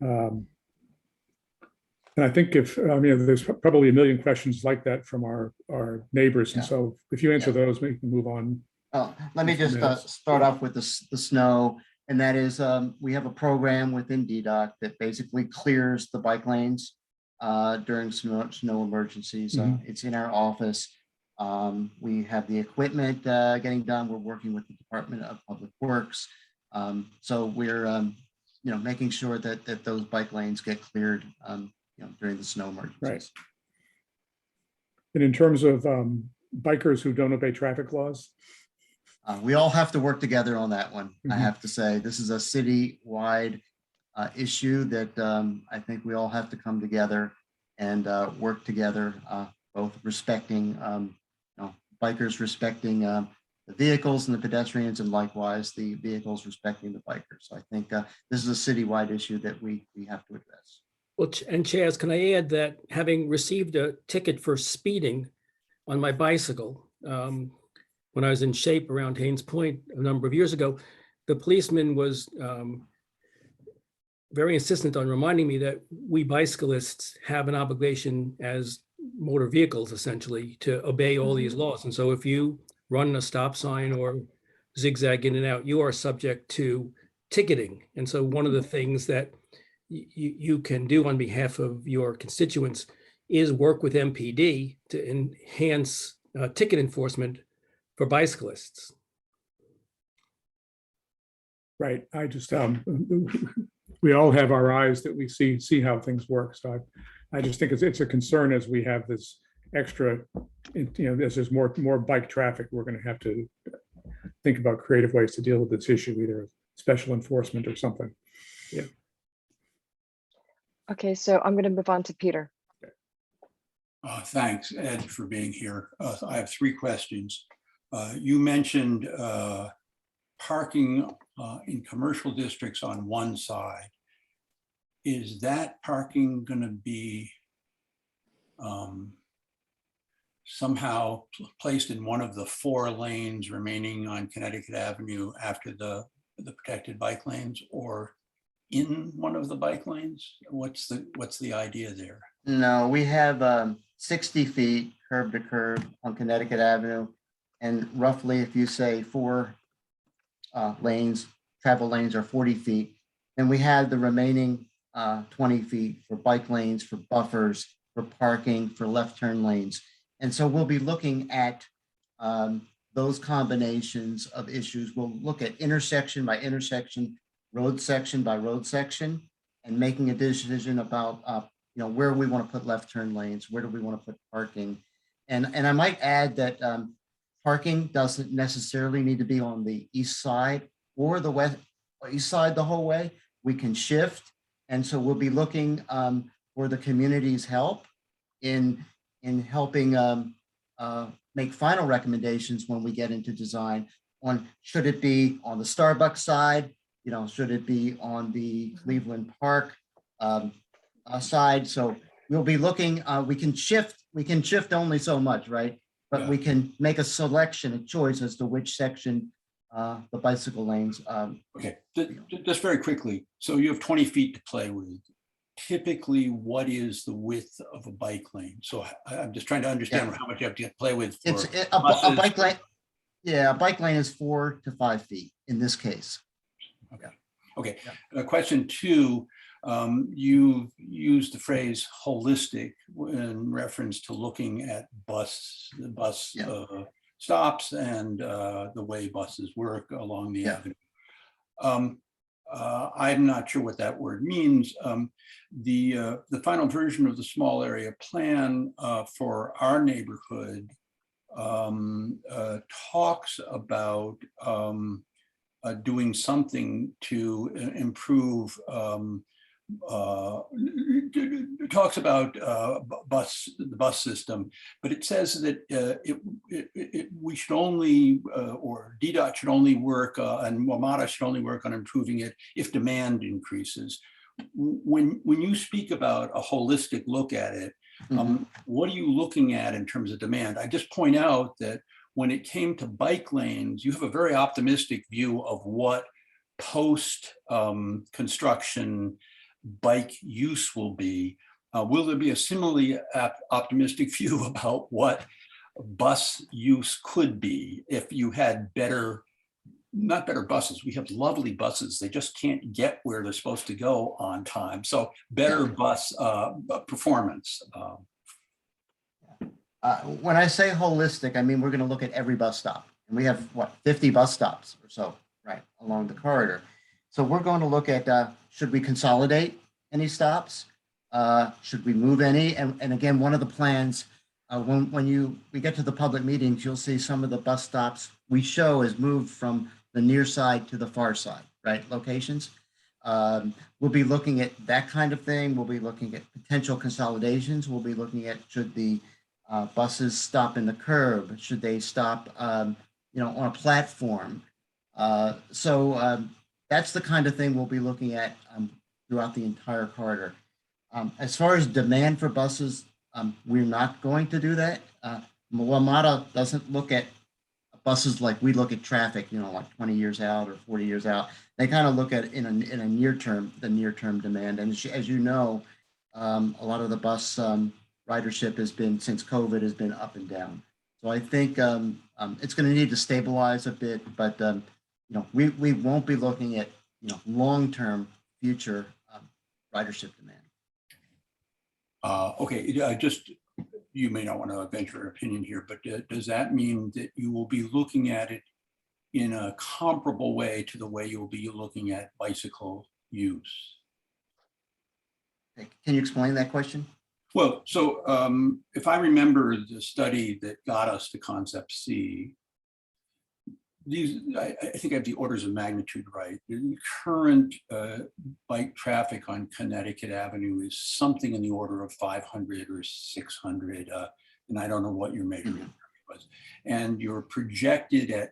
And I think there's probably a million questions like that from our neighbors. And so if you answer those, we can move on. Let me just start off with the snow. And that is, we have a program within DDOT that basically clears the bike lanes during snow emergencies. It's in our office. We have the equipment getting done. We're working with the Department of Public Works So we're, making sure that those bike lanes get cleared, during the snow emergencies. Right. And in terms of bikers who don't obey traffic laws, We all have to work together on that one. I Mhm. have to say, this is a city-wide issue that I think we all have to come together and work together, both respecting, bikers respecting the vehicles and the pedestrians, and likewise the vehicles respecting the bikers. So I think this is a citywide issue that we have to address. Well, and Chaz, can I add that having received a ticket for speeding on my bicycle when I was in shape around Haynes Point a number of years ago, the policeman was very insistent on reminding me that we bicyclists have an obligation as motor vehicles essentially to obey all these laws. And so if you run a stop sign or zigzag in and out, you are subject to ticketing. And so one of the things that you can do on behalf of your constituents is work with MPD to enhance ticket enforcement for bicyclists. right? I just, we all have our eyes that we see how things work. So I just think it's a concern as we have this extra, as there's more bike traffic, we're going to have to think about creative ways to deal with this issue, either special enforcement or something. Yeah. Okay, so I'm going to move on to Peter. Thanks, Ed, for being here. I have 3 questions. You mentioned parking in commercial districts on one side. Is that parking going to be somehow placed in one of the 4 lanes remaining on Connecticut Avenue after the protected bike lanes, or in one of the bike lanes? What's the idea there? No, we have 60 feet curb to curb on Connecticut Avenue. And roughly, if you say 4 lanes, travel lanes are 40 feet, then we have the remaining 20 feet for bike lanes, for buffers, for parking, for left turn lanes. And so we'll be looking at those combinations of issues. We'll look at intersection by intersection, road section by road section, and making a decision about where we want to put left turn lanes, where do we want to put parking. And I might add that parking doesn't necessarily need to be on the east side or the east side the whole way. We can shift. And so we'll be looking for the community's help in helping make final recommendations when we get into design on, should it be on the Starbucks side, should it be on the Cleveland Park side. So we'll be looking, we can shift only so much, right? But Yeah. we can make a selection, a choice as to which section the bicycle lanes. Okay, just very quickly. So you have 20 feet to play with. Typically, what is the width of a bike lane? So I'm just trying to understand how much you have to play with. It's a bike lane. Yeah, a bike lane is 4 to 5 feet in this case. Okay. Yeah. Question 2, you used the phrase holistic in reference to looking at bus stops and the way buses work along the avenue. I'm not sure what that word means. The final version of the small area plan for our neighborhood talks about doing something to improve, talks about the bus system, but it says that we should only, or DDOT should only work, and WMATA should only work on improving it if demand increases. When you speak about a holistic look at it, what are you looking at in terms of demand? I just point out that when it came to bike lanes, you have a very optimistic view of what post construction bike use will be. Will there be a similarly optimistic view about what bus use could be if you had not better buses? We have lovely buses. They just can't get where they're supposed to go on time. So better bus performance. When I say holistic, I mean, we're going to look at every bus stop. And we have, 50 bus stops or so right, along the corridor. So we're going to look at, should we consolidate any stops? Should we move any? And again, one of the plans, when we get to the public meetings, you'll see some of the bus stops we show is moved from the near side to the far side, right, locations. We'll be looking at that kind of thing. We'll be looking at potential consolidations. We'll be looking at, should the buses stop in the curb? Should they stop, on a platform? So that's the kind of thing we'll be looking at throughout the entire corridor. As far as demand for buses, we're not going to do that. WMATA doesn't look at buses like we look at traffic, like 20 years out or 40 years out. They kind of look at in a near term, the near term demand. And as you know, a lot of the bus ridership since COVID has been up and down. So I think it's going to need to stabilize a bit, but we won't be looking at long-term future ridership demand. Okay, just, you may not want to venture an opinion here, but does that mean that you will be looking at it in a comparable way to the way you'll be looking at bicycle use? Okay, can you explain that question? Well, so if I remember the study that got us to Concept C, I think I have the orders of magnitude right. The current bike traffic on Connecticut Avenue is something in the order of 500 or 600, and I don't know what your measurement was. And you're projected at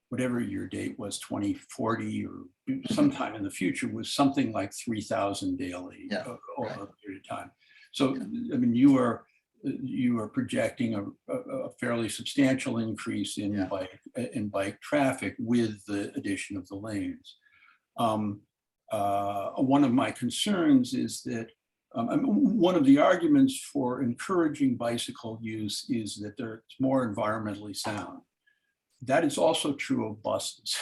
whatever your date was, 2040 or sometime in the future, was something like 3,000 daily over a period of time. So, I mean, you are projecting a fairly substantial increase in bike traffic with the addition of the lanes. One of my concerns is that one of the arguments for encouraging bicycle use is that it's more environmentally sound. That is also true of buses.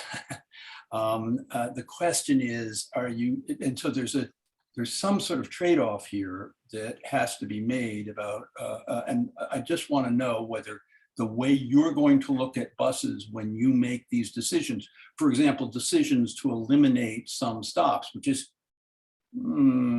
The question is, and so there's some sort of trade-off here that has to be made about, and I just want to know whether the way you're going to look at buses when you make these decisions, for example, decisions to eliminate some stops, which is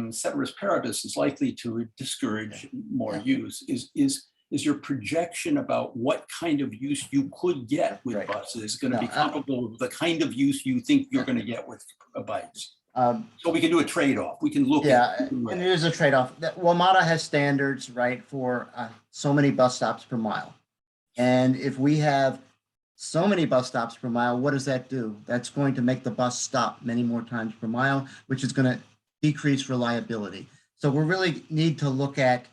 ceteris paribus, is likely to discourage more use, is your projection about what kind of use you could get with buses going to be comparable with the kind of use you think you're going to get with bikes? So we can do a trade-off. We can look at. And it is a trade-off. WMATA has standards, right, for so many bus stops per mile. And if we have so many bus stops per mile, what does that do? That's going to make the bus stop many more times per mile, which is going to decrease reliability. So we really need to look at,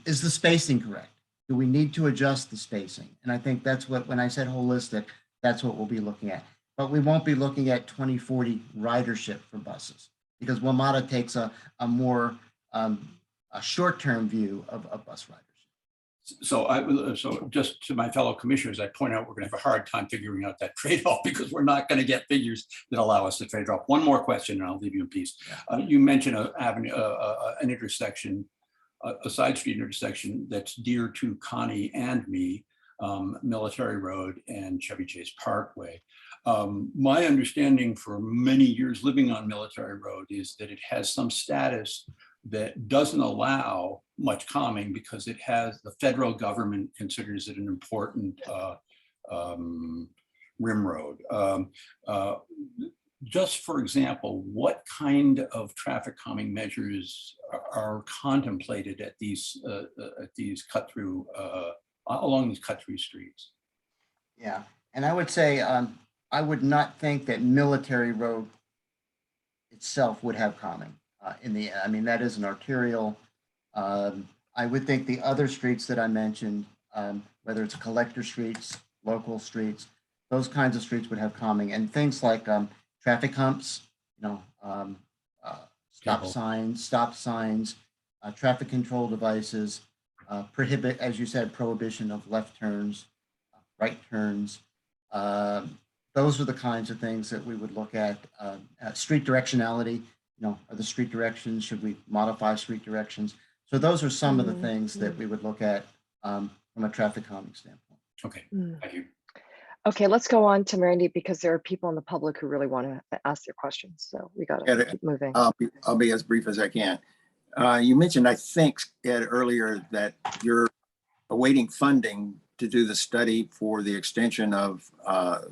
is the spacing correct? Do we need to adjust the spacing? And I think that's what, when I said holistic, that's what we'll be looking at. But we won't be looking at 2040 ridership for buses because WMATA takes a more short-term view of bus riders. So just to my fellow commissioners, I point out we're going to have a hard time figuring out that trade-off because we're not going to get figures that allow us to trade off. One more question and I'll leave you in peace. You mentioned an intersection, a side street intersection that's dear to Connie and me, Military Road and Chevy Chase Parkway. My understanding for many years living on Military Road is that it has some status that doesn't allow much calming because it has, the federal government considers it an important rim road. Just for example, what kind of traffic calming measures are contemplated at these cut-through, along these cut-through streets? Yeah, and I would say, I would not think that Military Road itself would have calming I mean, that is an arterial. I would think the other streets that I mentioned, whether it's collector streets, local streets, those kinds of streets would have calming, and things like traffic humps, stop signs, traffic control devices, as you said, prohibition of left turns, right turns. Those are the kinds of things that we would look at. Street directionality, are the street directions, should we modify street directions? So those are some of the things that we would look at from a traffic calming standpoint. Okay, thank you. Okay, let's go on to Randy because there are people in the public who really want to ask their questions. So we got to keep moving. I'll be as brief as I can. You mentioned, I think, Ed, earlier that you're awaiting funding to do the study for the extension of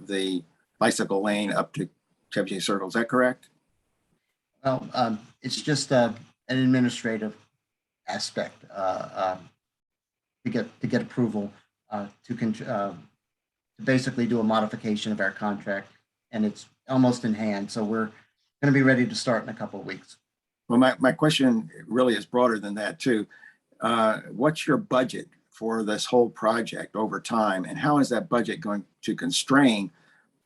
the bicycle lane up to Chevy Circle. Is that correct? Well, it's just an administrative aspect to get approval to basically do a modification of our contract, and it's almost in hand. So we're going to be ready to start in a couple of weeks. Well, my question really is broader than that too. What's your budget for this whole project over time, and how is that budget going to constrain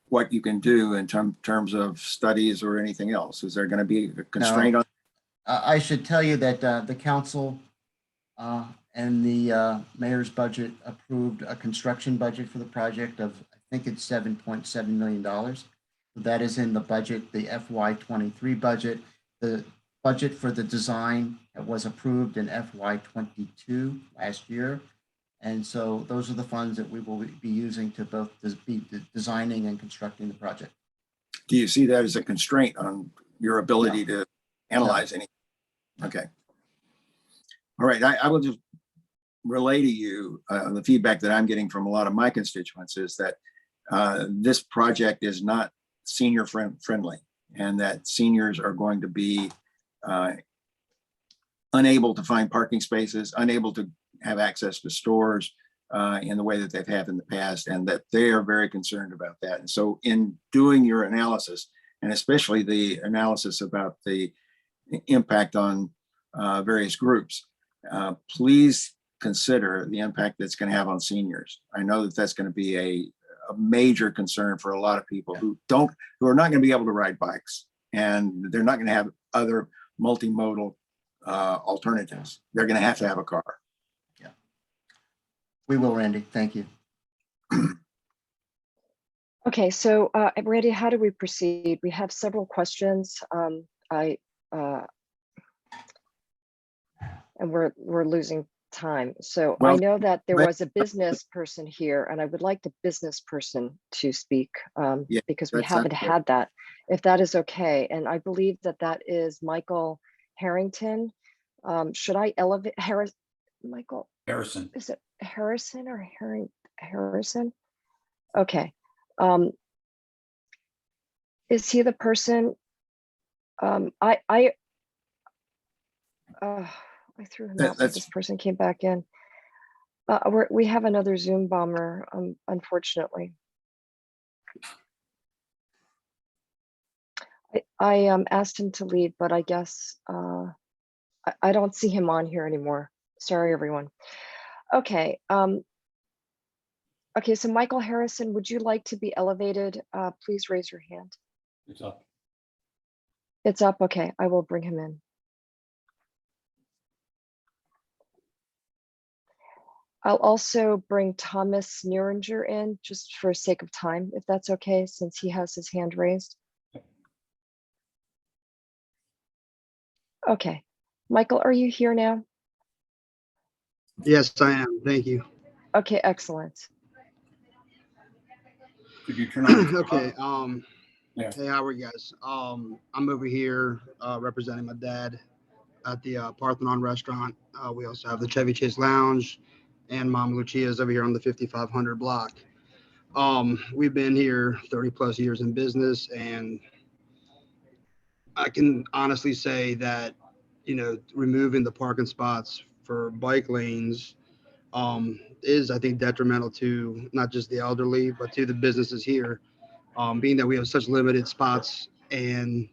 what you can do in terms of studies or anything else? Is there going to be a constraint on? I should tell you that the council and the mayor's budget approved a construction budget for the project of, I think it's $7.7 million. That is in the budget, the FY23 budget. The budget for the design was approved in FY22 last year. And so those are the funds that we will be using to both be designing and constructing the project. Do you see that as a constraint on your ability to analyze anything? Okay. All right. I will just relay to you the feedback that I'm getting from a lot of my constituents is that this project is not senior friendly, and that seniors are going to be unable to find parking spaces, unable to have access to stores in the way that they've had in the past, and that they are very concerned about that. And so in doing your analysis, and especially the analysis about the impact on various groups, please consider the impact that's going to have on seniors. I know that that's going to be a major concern for a lot of people who are not going to be able to ride bikes, and they're not going to have other multimodal alternatives. They're going to have a car. Yeah, we will, Randy. Thank you. Okay, so Randy, how do we proceed? We have several questions. And we're losing time. So I know that there was a business person here, and I would like the business person to speak because we haven't had that, if that is okay. And I believe that is Michael Harrington. Should I elevate Michael? Harrison. Is it Harrison or Harrison? Okay. Is he the person? I threw him out, but this person came back in. We have another Zoom bomber, unfortunately. I asked him to leave, but I guess I don't see him on here anymore. Sorry, everyone. Okay. Okay, so Michael Harrison, would you like to be elevated? Please raise your hand. It's up. It's up. Okay, I will bring him in. I'll also bring Thomas Neuringer in just for sake of time, if that's okay, since he has his hand raised. Okay, Michael, are you here now? Yes, I am. Thank you. Okay, excellent. Could you turn on? Okay. Yeah. Hey, how are you guys? I'm over here representing my dad at the Parthenon restaurant. We also have the Chevy Chase Lounge, and Mom Lucia's over here on the 5500 block. We've been here 30 plus years in business, and I can honestly say that, removing the parking spots for bike lanes is, I think, detrimental to not just the elderly, but to the businesses here, being that we have such limited spots. And,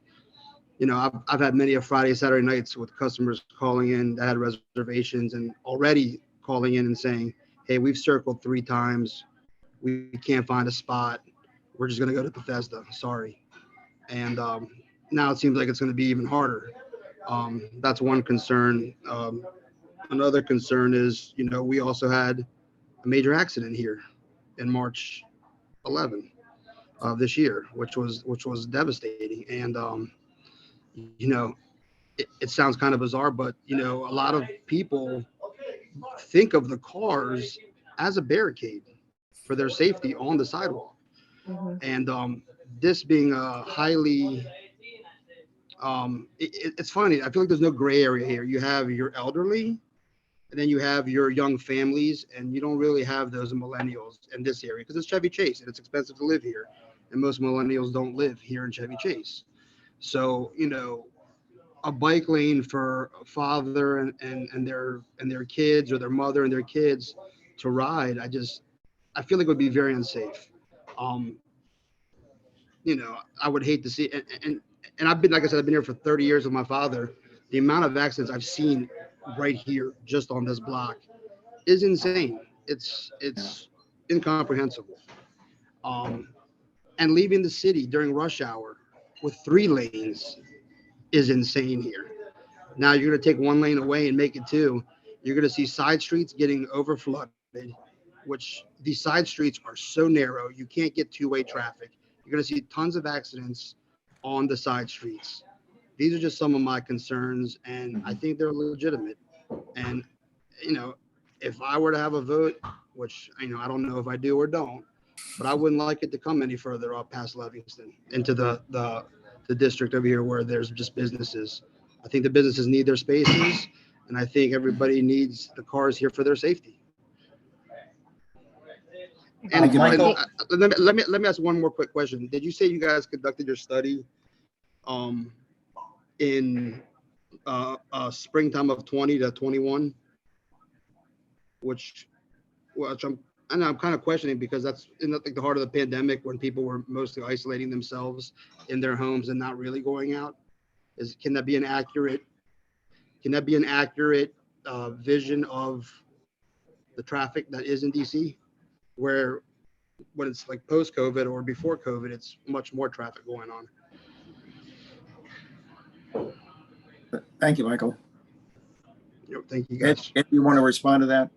I've had many of Friday, Saturday nights with customers calling in that had reservations and already calling in and saying, hey, we've circled 3 times. We can't find a spot. We're just going to go to Bethesda. Sorry. And now it seems like it's going to be even harder. That's one concern. Another concern is, we also had a major accident here in March 11 of this year, which was devastating. And, it sounds kind of bizarre, but, a lot of people think of the cars as a barricade for their safety on the sidewalk. Mhm. And this being a highly, it's funny. I feel like there's no gray area here. You have your elderly, and then you have your young families, and you don't really have those millennials in this area because it's Chevy Chase and it's expensive to live here. And most millennials don't live here in Chevy Chase. So, a bike lane for a father and their kids, or their mother and their kids to ride, I feel like it would be very unsafe. Um, I would hate to see, and I've been, like I said, I've been here for 30 years with my father. The amount of accidents I've seen right here, just on this block, is insane. It's incomprehensible. Um, and leaving the city during rush hour with 3 lanes is insane here. Now you're going to take 1 lane away and make it 2. You're going to see side streets getting over flooded, which these side streets are so narrow, you can't get two-way traffic. You're going to see tons of accidents on the side streets. These are just some of my concerns, and I think they're legitimate. And, if I were to have a vote, which, I don't know if I do or don't, but I wouldn't like it to come any further up past Livingston into the district over here where there's just businesses. I think the businesses need their spaces, and I think everybody needs the cars here for their safety. And, Michael, let me ask one more quick question. Did you say you guys conducted your study in springtime of 20 to 21, which I'm kind of questioning, because that's in the heart of the pandemic, when people were mostly isolating themselves in their homes and not really going out. Can that be an accurate vision of the traffic that is in DC, where when it's like post-COVID or before COVID, it's much more traffic going on? Thank you, Michael. Thank you, If guys. you want to respond to that.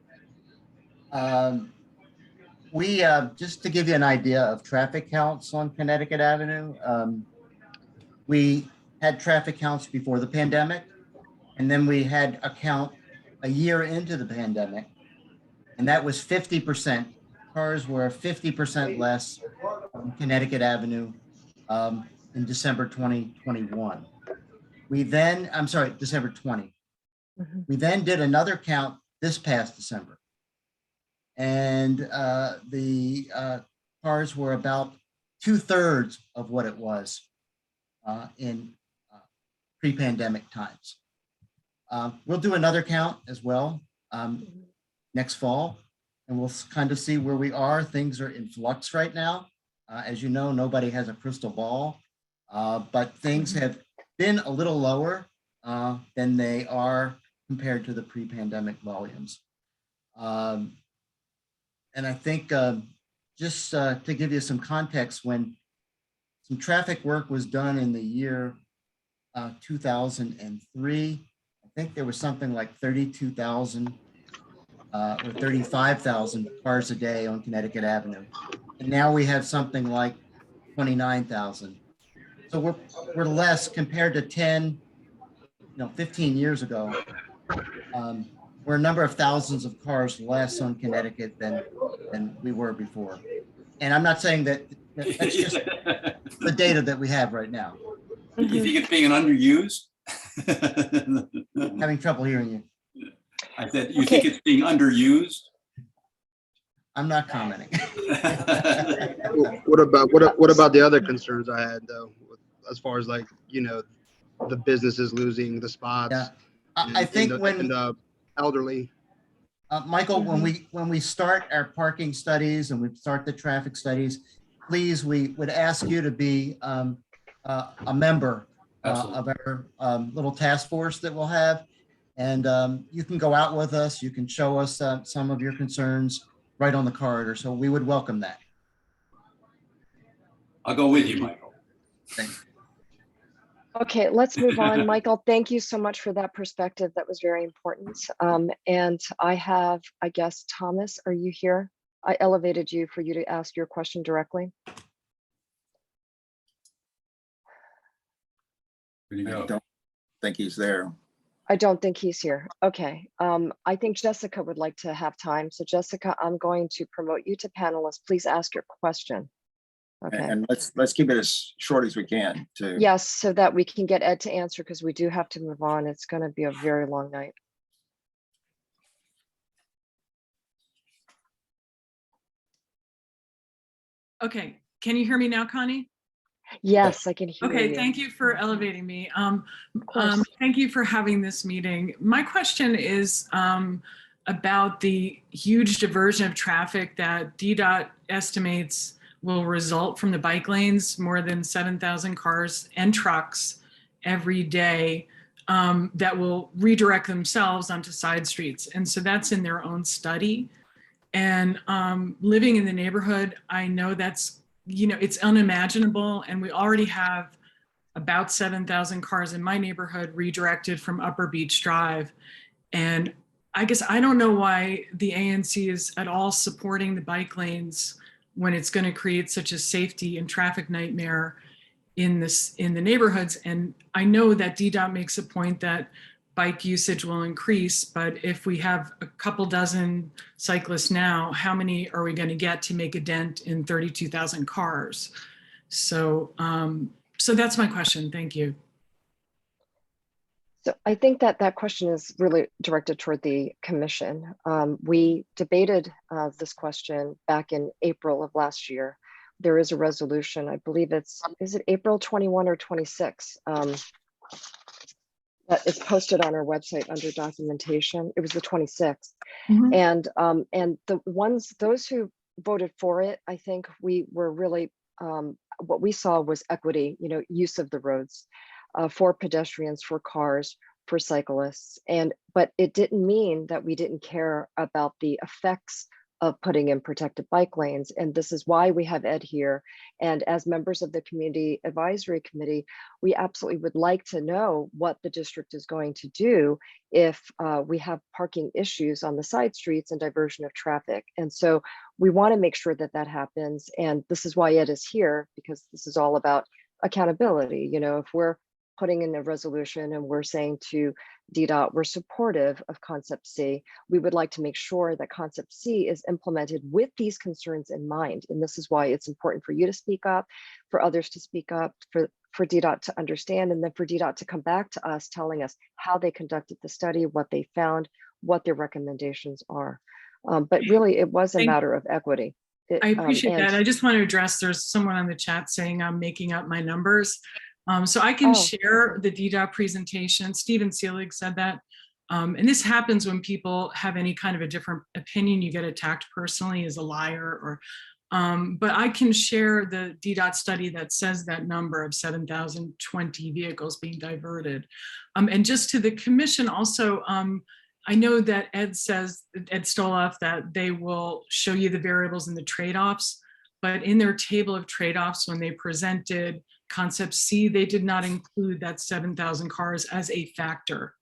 We, just to give you an idea of traffic counts on Connecticut Avenue, we had traffic counts before the pandemic, and then we had a count a year into the pandemic, and that was 50%. Cars were 50% less on Connecticut Avenue in December 2021. December 20. Mhm. We then did another count this past December, and the cars were about 2/3 of what it was in pre-pandemic times. We'll do another count as well next fall, and we'll kind of see where we are. Things are in flux right now. As you know, nobody has a crystal ball, but things have been a little lower than they are compared to the pre-pandemic volumes. And I think just to give you some context, when some traffic work was done in the year 2003, I think there was something like 32,000 or 35,000 cars a day on Connecticut Avenue. And now we have something like 29,000. So we're less compared to 15 years ago. We're a number of thousands of cars less on Connecticut than we were before. And I'm not saying that's just the data that we have right now. You think it's being underused? Having trouble hearing you. I said, you think it's being underused? I'm not commenting. What about the other concerns I had, though, as far as the businesses losing the spots? Yeah. I think and the elderly. Michael, when we start our parking studies and we start the traffic studies, please, we would ask you to be a member of our little task force that we'll have. And you can go out with us. You can show us some of your concerns right on the corridor. So we would welcome that. I'll go with you, Michael. Thanks. Okay, let's move on. Michael, thank you so much for that perspective. That was very important. And I have, I guess, Thomas, are you here? I elevated you for you to ask your question directly. Where'd you I go? don't think he's there. I don't think he's here. Okay. I think Jessica would like to have time. So Jessica, I'm going to promote you to panelist. Please ask your question. Okay. And let's keep it as short as we can to. Yes, so that we can get Ed to answer because we do have to move on. It's going to be a very long night. Okay, can you hear me now, Connie? Yes, I can hear you. Okay, thank you for elevating me. Of course. Thank you for having this meeting. My question is about the huge diversion of traffic that DDOT estimates will result from the bike lanes, more than 7,000 cars and trucks every day that will redirect themselves onto side streets. And so that's in their own study. And living in the neighborhood, I know that's, it's unimaginable. And we already have about 7,000 cars in my neighborhood redirected from Upper Beach Drive. And I guess I don't know why the ANC is at all supporting the bike lanes when it's going to create such a safety and traffic nightmare in the neighborhoods. And I know that DDOT makes a point that bike usage will increase, but if we have a couple dozen cyclists now, how many are we going to get to make a dent in 32,000 cars? So, so that's my question. Thank you. So I think that that question is really directed toward the commission. We debated this question back in April of last year. There is a resolution, I believe is it April 21 or 26? That is posted on our website under documentation. It was the 26th. Mhm. And those who voted for it, I think we were really, what we saw was equity, use of the roads for pedestrians, for cars, for cyclists. But it didn't mean that we didn't care about the effects of putting in protected bike lanes. And this is why we have Ed here. And as members of the Community Advisory Committee, we absolutely would like to know what the district is going to do if we have parking issues on the side streets and diversion of traffic. And so we want to make sure that that happens. And this is why Ed is here, because this is all about accountability. If we're putting in a resolution and we're saying to DDOT, we're supportive of Concept C, we would like to make sure that Concept C is implemented with these concerns in mind. And this is why it's important for you to speak up, for others to speak up, for DDOT to understand, and then for DDOT to come back to us telling us how they conducted the study, what they found, what their recommendations are. But really, it was a matter of equity. I appreciate that. I just want to address, there's someone on the chat saying I'm making up my numbers. So I can share the DDOT presentation. Stephen Seelig said that. And this happens when people have any kind of a different opinion, you get attacked personally as a liar or, but I can share the DDOT study that says that number of 7,020 vehicles being diverted. And just to the commission also, I know that Ed Stoloff, that they will show you the variables and the trade-offs, but in their table of trade-offs, when they presented Concept C, they did not include that 7,000 cars as a factor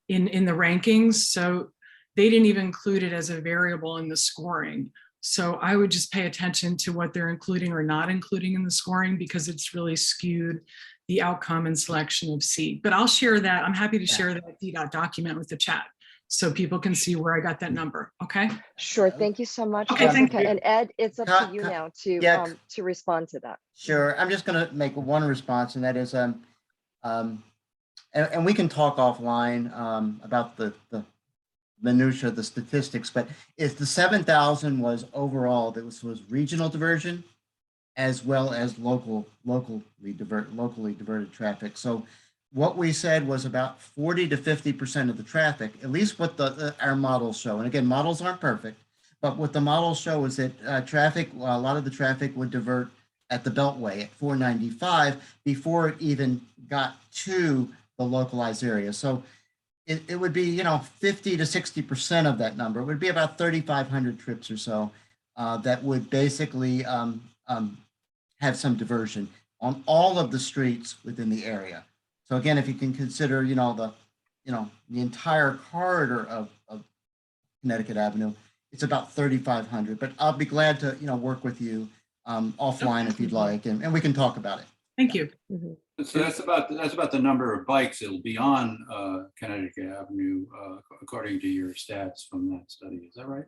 in the rankings. So they didn't even include it as a variable in the scoring. So I would just pay attention to what they're including or not including in the scoring, because it's really skewed the outcome and selection of C. But I'll share that. I'm happy to share that DDOT document with the chat so people can see where I got that number. Okay. Sure. Thank you so much, Okay, thank Jessica. you. And Ed, it's up to you now to respond to that. Sure. I'm just going to make one response, and that is, and we can talk offline about the minutia, the statistics, but if the 7,000 was overall, that was regional diversion, as well as locally diverted traffic. So what we said was about 40 to 50% of the traffic, at least what our models show. And again, models aren't perfect, but what the models show is that a lot of the traffic would divert at the Beltway at 495 before it even got to the localized area. So it would be, 50 to 60% of that number. It would be about 3,500 trips or so that would basically have some diversion on all of the streets within the area. So again, if you can consider, the entire corridor of Connecticut Avenue, it's about 3,500. But I'll be glad to, work with you offline if you'd like, and we can talk about it. Thank you. So that's about the number of bikes that'll be on Connecticut Avenue, according to your stats from that study. Is that right?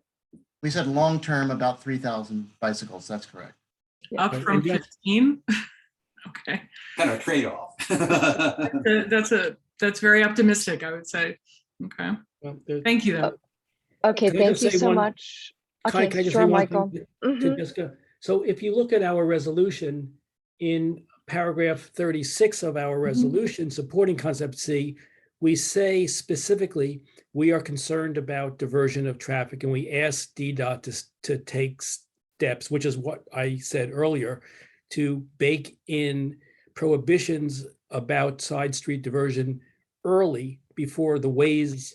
We said long-term about 3,000 bicycles. That's correct. Yeah. Up from 15? Okay. Kind of a trade-off. That's very optimistic, I would say. Okay. Well, Thank you, though. Okay, Can I thank just you say so one- much. Can I Okay, just sure, say one Michael. thing to Mhm. Jessica? So if you look at our resolution, in paragraph 36 of our resolution supporting concept C, we say specifically, we are concerned about diversion of traffic, and we ask DDOT to take steps, which is what I said earlier, to bake in prohibitions about side street diversion early before the Waze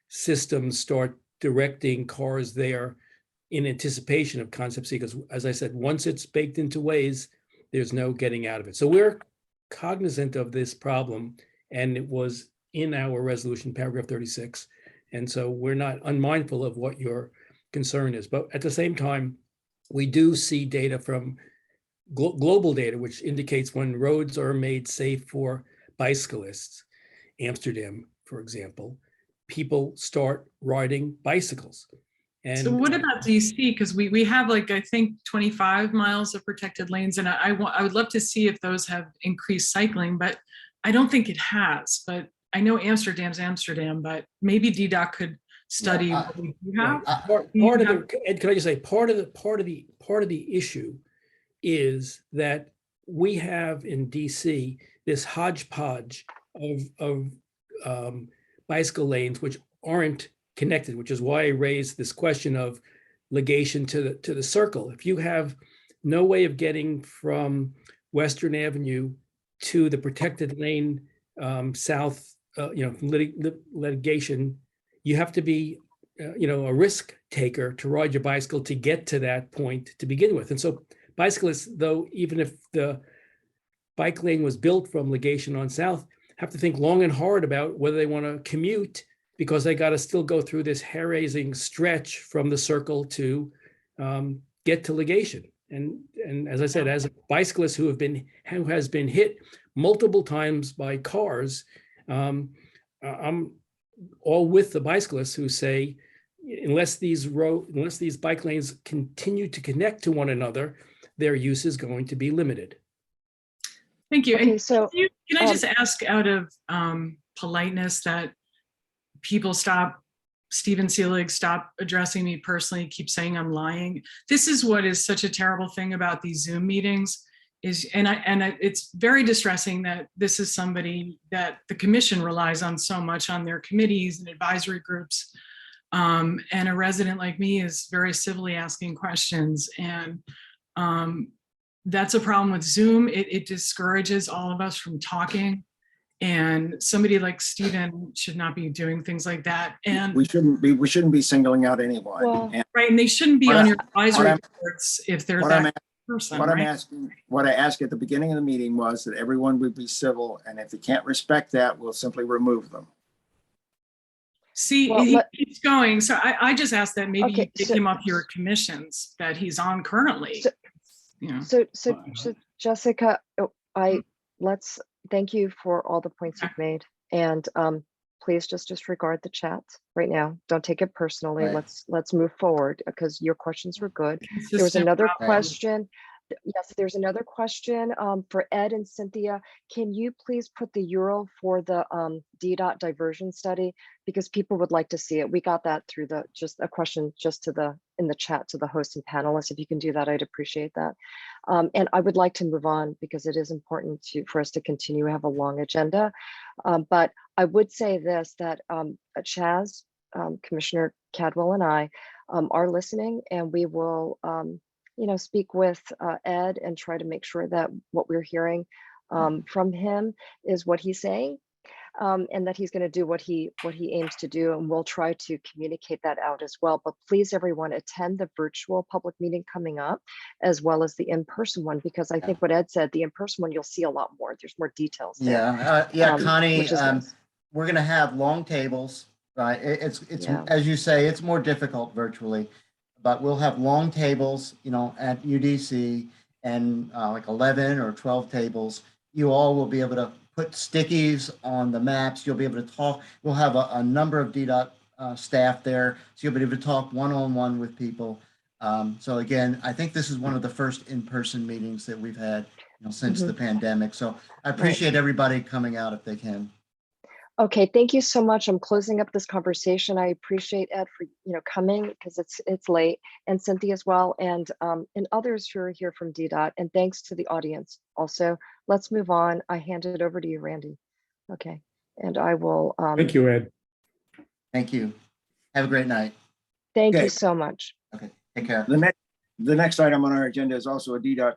systems start directing cars there in anticipation of concept C, because as I said, once it's baked into Waze, there's no getting out of it. So we're cognizant of this problem, and it was in our resolution, paragraph 36. And so we're not unmindful of what your concern is. But at the same time, we do see data from global data, which indicates when roads are made safe for bicyclists, Amsterdam, for example, people start riding bicycles. And So what about DC? Because we have like, I think 25 miles of protected lanes, and I would love to see if those have increased cycling, but I don't think it has. But I know Amsterdam's Amsterdam, but maybe DDOT could study Yeah, what we do have. part of the, Ed, can I just say, part of the issue is that we have in DC this hodgepodge of bicycle lanes which aren't connected, which is why I raised this question of ligation to the circle. If you have no way of getting from Western Avenue to the protected lane south, litigation, you have to be a risk taker to ride your bicycle to get to that point to begin with. And so bicyclists, though, even if the bike lane was built from ligation on south, have to think long and hard about whether they want to commute, because they got to still go through this hair-raising stretch from the circle to get to ligation. And as I said, as a bicyclist who has been hit multiple times by cars, I'm all with the bicyclists who say, unless these bike lanes continue to connect to one another, their use is going to be limited. Thank you. Okay, And so, can I just ask out of politeness that people stop, Stephen Seelig, stop addressing me personally, keep saying I'm lying. This is what is such a terrible thing about these Zoom meetings is, it's very distressing that this is somebody that the commission relies on so much on their committees and advisory groups. And a resident like me is very civilly asking questions. And that's a problem with Zoom. It discourages all of us from talking. And somebody like Stephen should not be doing things like that. And We shouldn't be singling out anyone. Well, And right, and they shouldn't be What on I- your advisory what boards if they're what that I'm person, What I'm right? asking, what I asked at the beginning of the meeting was that everyone would be civil, and if they can't respect that, we'll simply remove them. See, Well, he keeps going. So I just asked that maybe you Okay, take so- him off your commissions that he's on currently. So- You know, So Fine. Jessica, thank you for all the points you've made. And please just disregard the chat right now. Don't take it personally. Right. Let's move forward because your questions were good. There was consistent another problem. question. Yes, there's another question for Ed and Cynthia. Can you please put the URL for the DDOT diversion study? Because people would like to see it. We got that through just a question in the chat to the host and panelists. If you can do that, I'd appreciate that. And I would like to move on because it is important for us to continue. We have a long agenda. But I would say this, that Chaz, Commissioner Cadwell and I are listening, and we will speak with Ed and try to make sure that what we're hearing from him is what he's saying, and that he's going to do what he aims to do, and we'll try to communicate that out as well. But please, everyone, attend the virtual public meeting coming up, as well as the in-person one, because I think what Ed said, the in-person one, you'll see a lot more. There's more details there. Connie, which is nice. we're going to have long tables, right? It's Yeah. as you say, it's more difficult virtually, but we'll have long tables, at UDC, and like 11 or 12 tables. You all will be able to put stickies on the maps. You'll be able to talk. We'll have a number of DDOT staff there, so you'll be able to talk one-on-one with people. So again, I think this is one of the first in-person meetings that we've had, since the pandemic. So I appreciate everybody coming out if they can. Okay, thank you so much. I'm closing up this conversation. I appreciate Ed for coming because it's late, and Cynthia as well, and others who are here from DDOT. And thanks to the audience also. Let's move on. I hand it over to you, Randy. Okay, and I will. Thank you, Ed. Thank you. Have a great night. Thank Okay. you so much. Okay, take care. The next item on our agenda is also a DDOT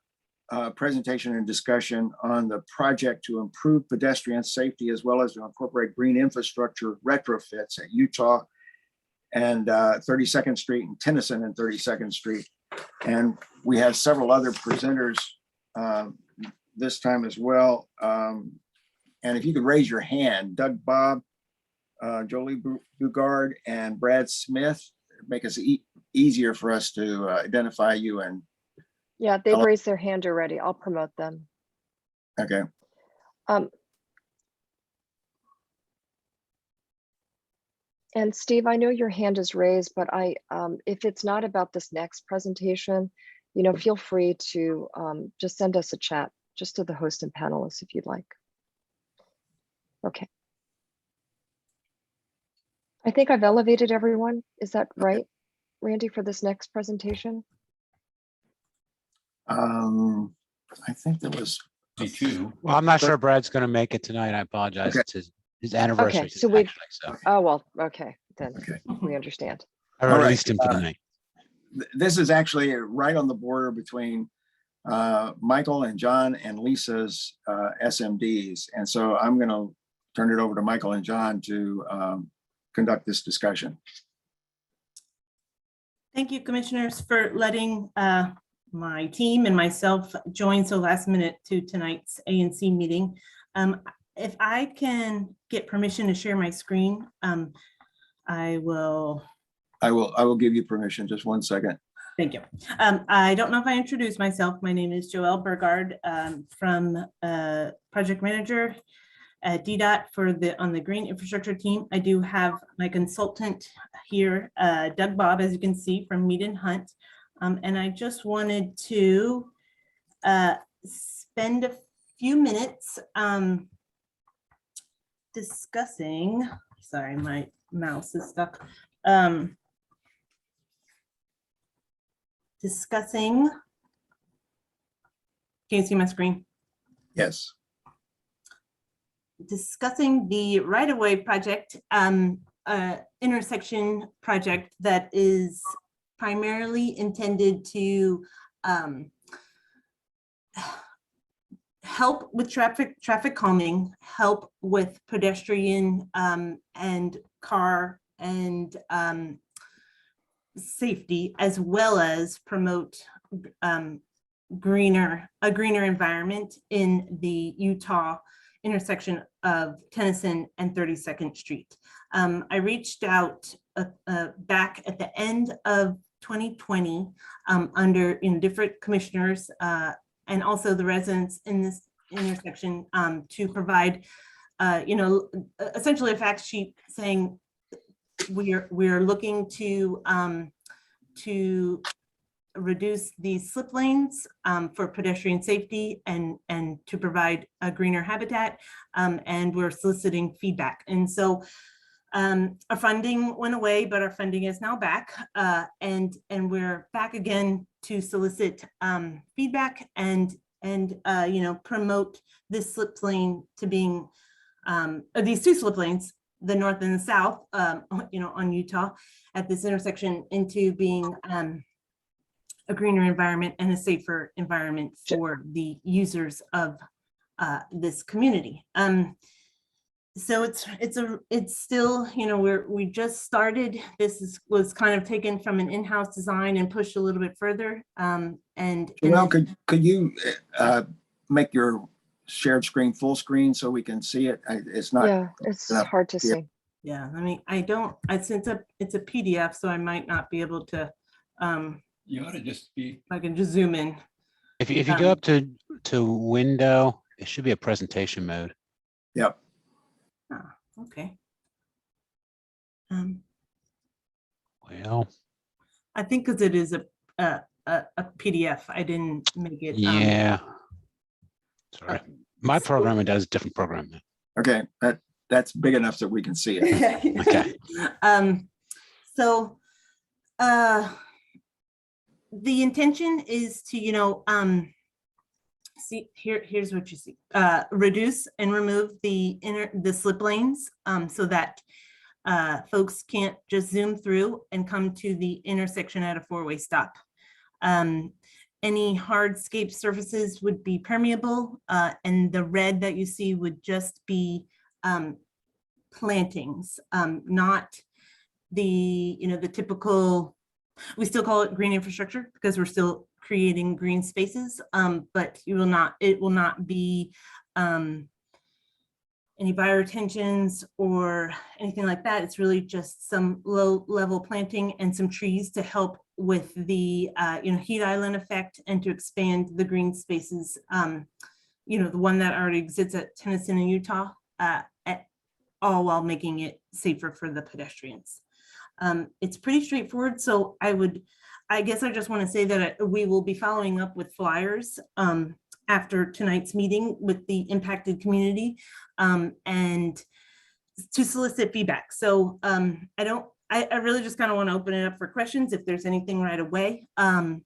presentation and discussion on the project to improve pedestrian safety as well as to incorporate green infrastructure retrofits at Utah and 32nd Street and Tennyson and 32nd Street. And we have several other presenters this time as well. And if you could raise your hand, Doug Bob, Jolie Bugard, and Brad Smith, make us easier for us to identify you. And Yeah, they've raised their hand already. I'll promote them. okay. And Steve, I know your hand is raised, but if it's not about this next presentation, feel free to just send us a chat, just to the host and panelists if you'd like. Okay. I think I've elevated everyone. Is that right, Randy, for this next presentation? I think there was Me too. Well, I'm not sure Brad's going to make it tonight. I apologize. Okay. It's his anniversary. Okay, so today, we've, actually, oh, well, okay, then okay. we understand. I All right, released him for the night. This is actually right on the border between Michael and John and Lisa's SMDs. And so I'm going to turn it over to Michael and John to conduct this discussion. Thank you, commissioners, for letting my team and myself join so last minute to tonight's ANC meeting. If I can get permission to share my screen, I will. I will give you permission. Just one second. Thank you. I don't know if I introduced myself. My name is Joelle Burgard from project manager at DDOT on the green infrastructure team. I do have my consultant here, Doug Bob, as you can see, from Mead and Hunt. And I just wanted to spend a few minutes discussing, sorry, my mouse is stuck. Discussing, can you see my screen? Yes. Discussing the right-of-way project, intersection project that is primarily intended to help with traffic calming, help with pedestrian and car and safety, as well as promote a greener environment in the Utah intersection of Tennyson and 32nd Street. I reached out back at the end of 2020 under different commissioners and also the residents in this intersection to provide essentially a fact sheet saying we're looking to reduce these slip lanes for pedestrian safety and to provide a greener habitat, and we're soliciting feedback. And so our funding went away, but our funding is now back, and we're back again to solicit feedback and promote this slip lane to being these two slip lanes, the north and the south, on Utah at this intersection, into being a greener environment and a safer environment for the users of this community. So it's still, we just started. This was kind of taken from an in-house design and pushed a little bit further. Well, could you make your shared screen full screen so we can see it? It's not. Yeah, it's hard to see. Yeah, I mean, since it's a PDF, so I might not be able to. You ought to just be. I can just zoom in. If you go up to window, it should be a presentation mode. Yep. Oh, okay. Well, I think because it is a PDF. I didn't make it. Yeah. Sorry. My so- programmer does a different program. Okay, that's big enough that we can see it. Okay. So the intention is to, see here's what you see. Reduce and remove the slip lanes so that folks can't just zoom through and come to the intersection at a four-way stop. Any hardscape surfaces would be permeable, and the red that you see would just be plantings, not the the typical. We still call it green infrastructure because we're still creating green spaces, but it will not be any bioretentions or anything like that. It's really just some low level planting and some trees to help with the heat island effect and to expand the green spaces. The one that already exists at Tennyson in Utah, all while making it safer for the pedestrians. It's pretty straightforward. So I guess I just want to say that we will be following up with flyers after tonight's meeting with the impacted community and to solicit feedback. So I really just kind of want to open it up for questions if there's anything right away. And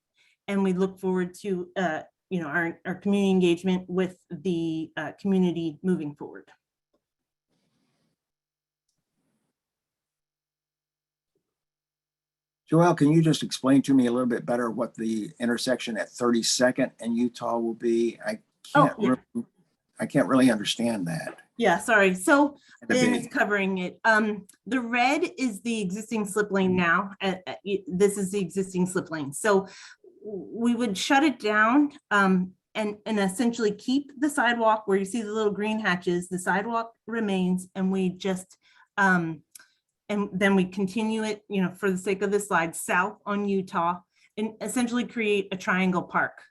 we look forward to our community engagement with the community moving forward. Joelle, can you just explain to me a little bit better what the intersection at 32nd and Utah will be? I can't really understand that. Yeah, sorry. So The Ben big- is covering it. The red is the existing slip lane now. This is the existing slip lane. So we would shut it down and essentially keep the sidewalk where you see the little green hatches. The sidewalk remains, and we just and then we continue it, for the sake of this slide, south on Utah and essentially create a triangle park.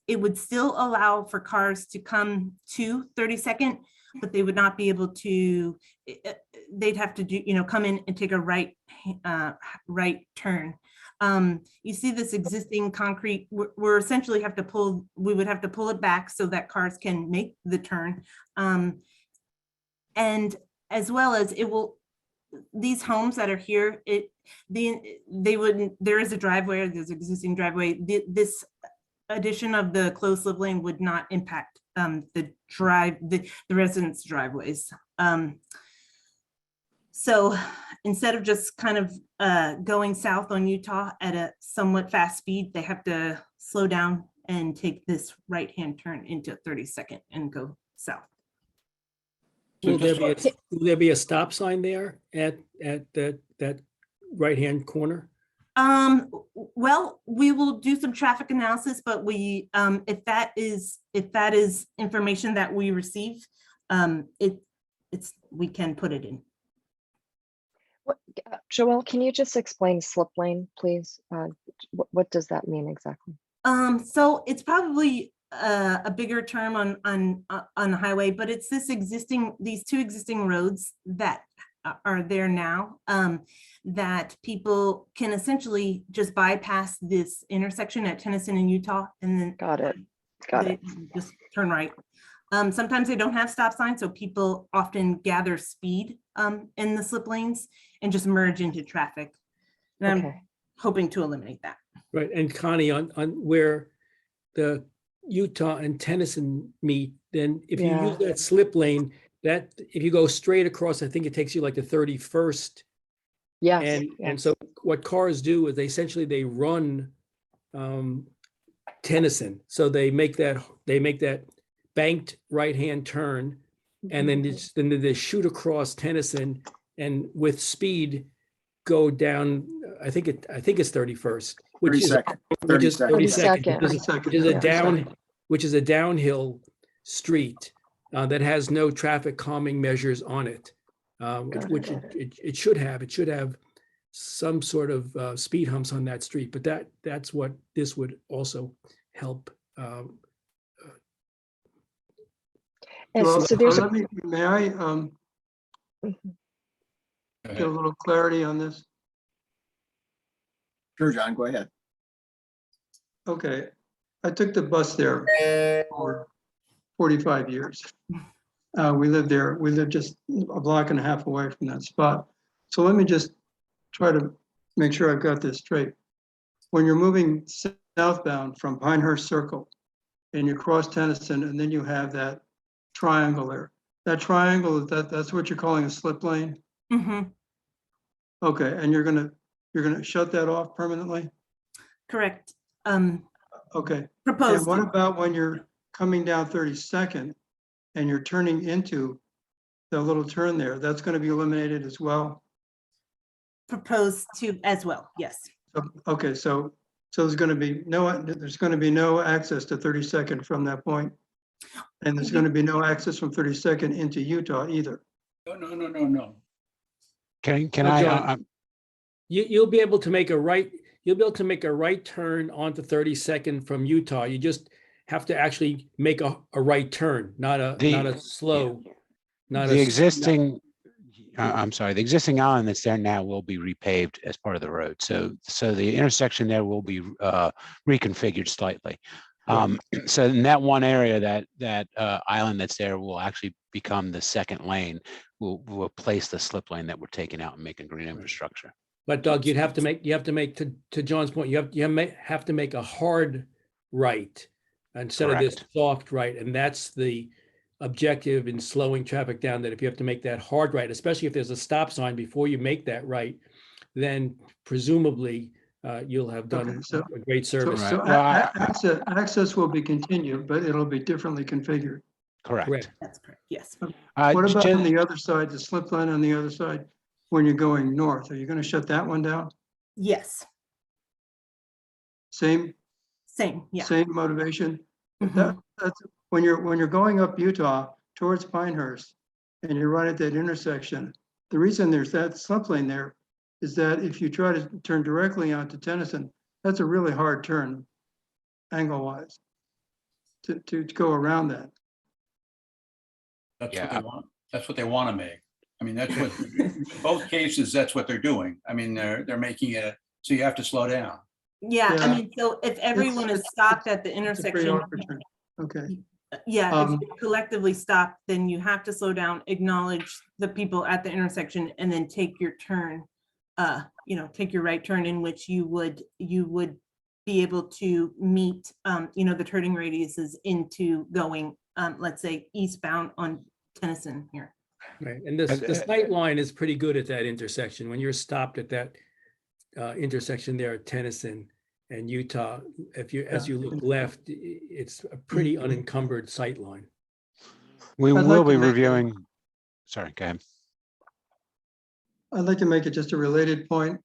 It would still allow for cars to come to 32nd, but they would not be able to, they'd have to do, come in and take a right turn. You see this existing concrete, we're essentially we would have to pull it back so that cars can make the turn. And as well as these homes that are here, there is a driveway, there's existing driveway. This addition of the closed slip lane would not impact the residents' driveways. So instead of just kind of going south on Utah at a somewhat fast speed, they have to slow down and take this right-hand turn into 32nd and go south. Will there be a stop sign there at that right-hand corner? Well, we will do some traffic analysis, but we, if that is information that we receive, we can put it in. Joelle, can you just explain slip lane, please? What does that mean exactly? So it's probably a bigger term on the highway, but it's these two existing roads that are there now, that people can essentially just bypass this intersection at Tennyson in Utah and then Got it. just turn right. Sometimes they don't have stop signs, so people often gather speed in the slip lanes and just merge into traffic. And Okay. I'm hoping to eliminate that. Right, and Connie, on where the Utah and Tennyson meet, then if you use that slip lane, that if you go straight across, I think it takes you like the 31st. Yes. And so what cars do is they run Tennyson. So they make that banked right-hand turn, and then they shoot across Tennyson and with speed go down. I think it's 31st, which is 32nd. which is a downhill street that has no traffic calming measures on it, which it should have. It should have some sort of speed humps on that street, but that's what this would also help. And Well, so there's may I get a little clarity on this? Sure, John, go ahead. Okay, I took the bus there for 45 years. We lived there. We lived just a block and a half away from that spot. So let me just try to make sure I've got this straight. When you're moving southbound from Pinehurst Circle and you cross Tennyson, and then you have that triangle there. That triangle, that's what you're calling a slip lane? Mhm, Okay, and you're gonna shut that off permanently? correct. Okay. And Proposed. what to. about when you're coming down 32nd and you're turning into the little turn there? That's gonna be eliminated as well? Proposed to as well, yes. Okay, so there's gonna be no access to 32nd from that point? And there's gonna be no access from 32nd into Utah either? No. Can No, I, John. You'll be able to make a right, you'll be able to make a right turn onto 32nd from Utah. You just have to actually make a right turn, not a slow, not the a. existing, I'm sorry, the existing island that's there now will be repaved as part of the road. So the intersection there will be reconfigured slightly. So in that one area, that island that's there will actually become the second lane. Will replace the slip lane that we're taking out and making green infrastructure. But Doug, you have to make to John's point, you have to make a hard right instead of this Correct. soft right. And that's the objective in slowing traffic down, that if you have to make that hard right, especially if there's a stop sign before you make that right, then presumably you'll have done Okay, so- a great service. Right. Well, Access will be continued, but it'll be differently configured. Correct. That's correct, yes. What about Jen- on the other side, the slip line on the other side, when you're going north? Are you gonna shut that one down? Yes, Same yeah. Same motivation? Mhm. That's when you're going up Utah towards Pinehurst and you're right at that intersection. The reason there's that slip lane there is that if you try to turn directly onto Tennyson, that's a really hard turn angle wise to go around that. That's Yeah, what they want. That's what they want to make. I mean, that's what, in both cases, that's what they're doing. I mean, they're making it, so you have to slow down. Yeah, I Yeah. mean, so if everyone is stopped at the It's a pretty intersection, awkward turn. Okay, yeah, if Um, you collectively stop, then you have to slow down, acknowledge the people at the intersection, and then take your turn. Take your right turn, in which you would be able to meet, the turning radiuses into going, let's say, eastbound on Tennyson here. Right, and the sight line is pretty good at that intersection. When you're stopped at that intersection there at Tennyson and Utah, as you look left, it's a pretty unencumbered sight line. we I'd will like to be make reviewing. Sorry, go ahead. I'd like to make it just a related point.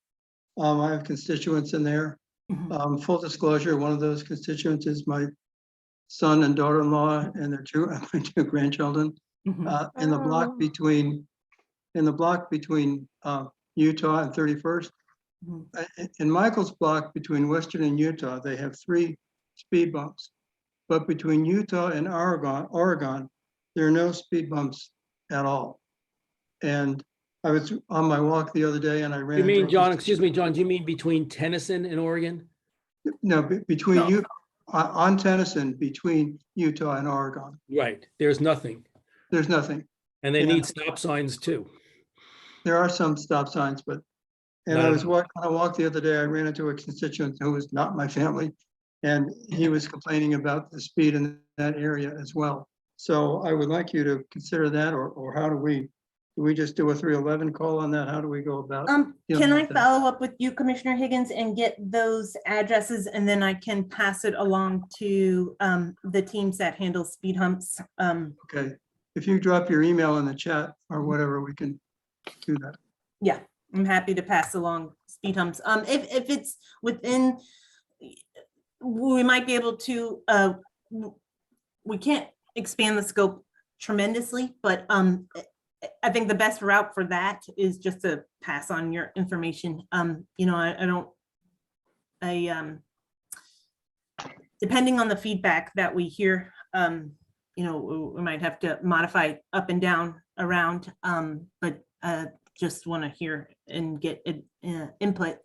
I have constituents in there. Mhm. Full disclosure, one of those constituents is my son and daughter-in-law and their my two grandchildren. Mhm. In the block between Utah and 31st. Mhm. In Michael's block between Western and Utah, they have 3 speed bumps. But between Utah and Oregon, there are no speed bumps at all. And I was on my walk the other day and I ran. You mean, into- John, excuse me, John, do you mean between Tennyson and Oregon? No, between No. you, on Tennyson, between Utah and Oregon, Right, there's nothing. there's nothing. And they Yeah. need stop signs too. There are some stop signs, but, and Not I was enough. walking, on a walk the other day, I ran into a constituent who was not my family. And he was complaining about the speed in that area as well. So I would like you to consider that, or how do we just do a 311 call on that? How do we go about? dealing Can I with that? follow up with you, Commissioner Higgins, and get those addresses, and then I can pass it along to the teams that handle speed humps? Okay, if you drop your email in the chat or whatever, we can do that. Yeah, I'm happy to pass along speed humps. If it's within, we might be able to, we can't expand the scope tremendously, but I think the best route for that is just to pass on your information. Depending on the feedback that we hear, we might have to modify up and down around, but just want to hear and get input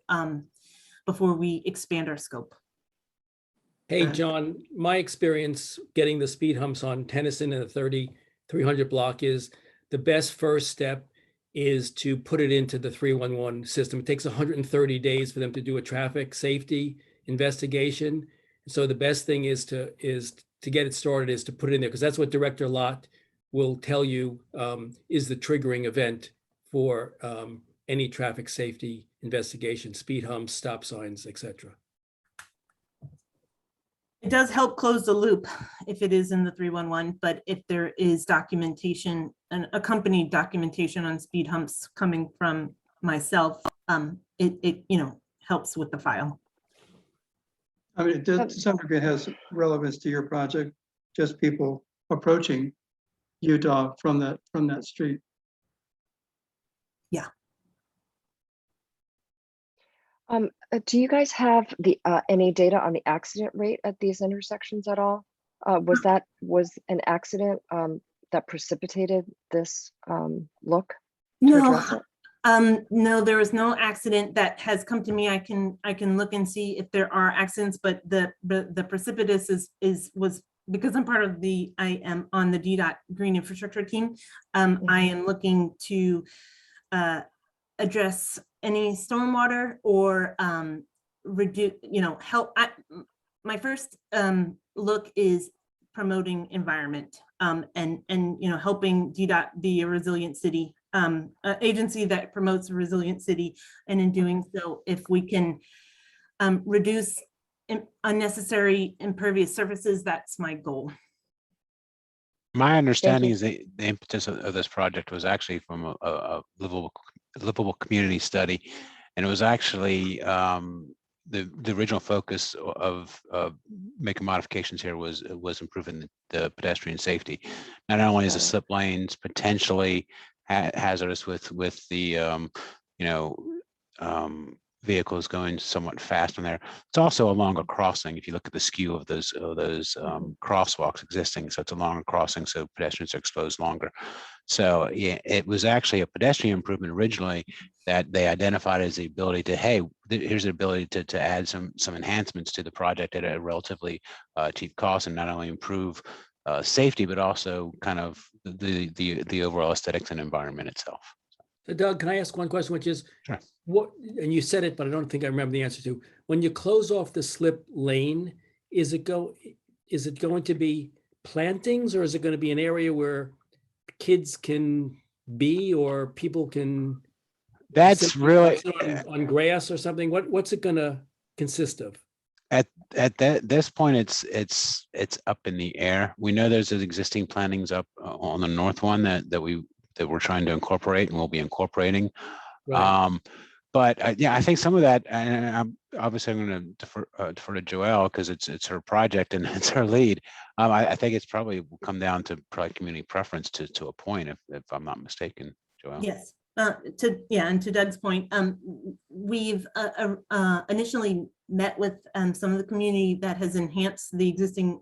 before we expand our scope. Hey, John, my experience getting the speed humps on Tennyson and the 3300 block is the best first step is to put it into the 311 system. It takes 130 days for them to do a traffic safety investigation. So the best thing is to get it started is to put it in there, because that's what Director Lott will tell you is the triggering event for any traffic safety investigation, speed humps, stop signs, etc. It does help close the loop if it is in the 311, but if there is documentation and accompanied documentation on speed humps coming from myself, it helps with the file. I mean, it does, to some degree, it has relevance to your project, just people approaching Utah from that street. Yeah. Do you guys have the any data on the accident rate at these intersections at all? Was an accident that precipitated this look to address it? No, there was no accident that has come to me. I can look and see if there are accidents, but the precipitous was because I am on the DDOT Green Infrastructure team. I am looking to address any stormwater or reduce, help. My first look is promoting environment and helping DDOT be a resilient city, agency that promotes a resilient city. And in doing so, if we can reduce unnecessary impervious surfaces, that's my goal. My understanding is that the impetus of this project was actually from a livable community study, and it was actually the original focus of making modifications here was improving the pedestrian safety. Not only is the slip lanes potentially hazardous with the vehicles going somewhat fast on there, it's also a longer crossing. If you look at the skew of those crosswalks existing, so it's a longer crossing, so pedestrians are exposed longer. So yeah, it was actually a pedestrian improvement originally that they identified as the ability to, hey, here's the ability to add some enhancements to the project at a relatively cheap cost, and not only improve safety, but also kind of the overall aesthetics and environment itself. So Doug, can I ask one question, which is, Sure. what, and you said it, but I don't think I remember the answer to, when you close off the slip lane, is it going to be plantings, or is it going to be an area where kids can be, or people can? That's sit really on grass or something? What's it going to consist of? at this point, it's up in the air. We know there's existing plantings up on the north one that we're trying to incorporate, and we'll be incorporating. Right. But yeah, I think some of that, and I'm going to defer to Joelle, because it's her project and it's her lead. I think it's probably will come down to probably community preference to a point, if I'm not mistaken, Joelle. Yes. And to Doug's point, we've initially met with some of the community that has enhanced the existing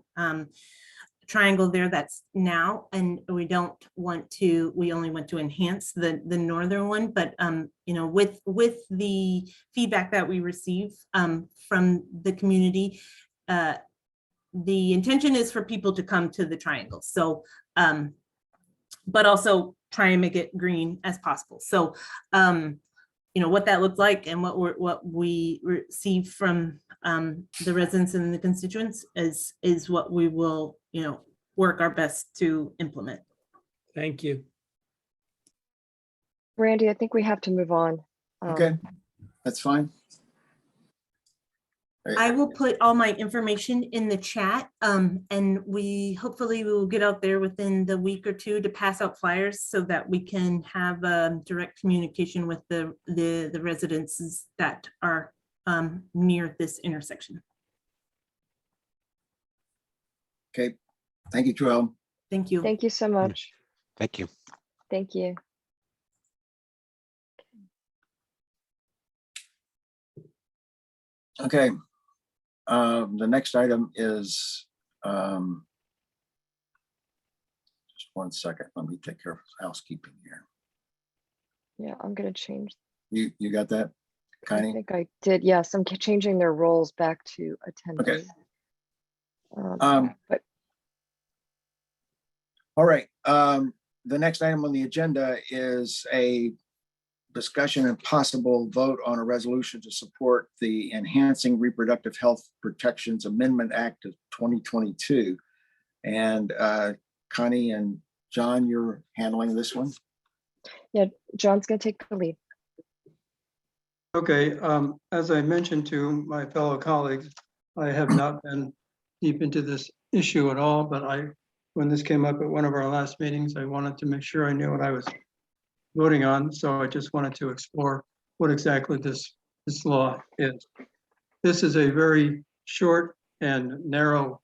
triangle there that's now, and we only want to enhance the northern one, but with the feedback that we receive from the community, the intention is for people to come to the triangle, so but also try and make it green as possible. So what that looks like and what we receive from the residents and the constituents is what we will work our best to implement. Thank you. Randy, I think we have to move on. Okay, that's fine. I will put all my information in the chat, and we hopefully will get out there within the week or two to pass out flyers so that we can have direct communication with the residences that are near this intersection. Okay, thank you, Joelle. Thank you. Thank you so much. Thank you. Thank you. Okay. The next item is, just one second, let me take care of housekeeping here. Yeah, I'm going to change. You got that, I Connie? think I did. Yes, I'm changing their roles back to attendees. Okay. But All right. The next item on the agenda is a discussion and possible vote on a resolution to support the Enhancing Reproductive Health Protections Amendment Act of 2022. And Connie and John, you're handling this one. yeah, John's gonna take the lead. Okay, as I mentioned to my fellow colleagues, I have not been deep into this issue at all, but when this came up at one of our last meetings, I wanted to make sure I knew what I was voting on. So I just wanted to explore what exactly this law is. This is a very short and narrow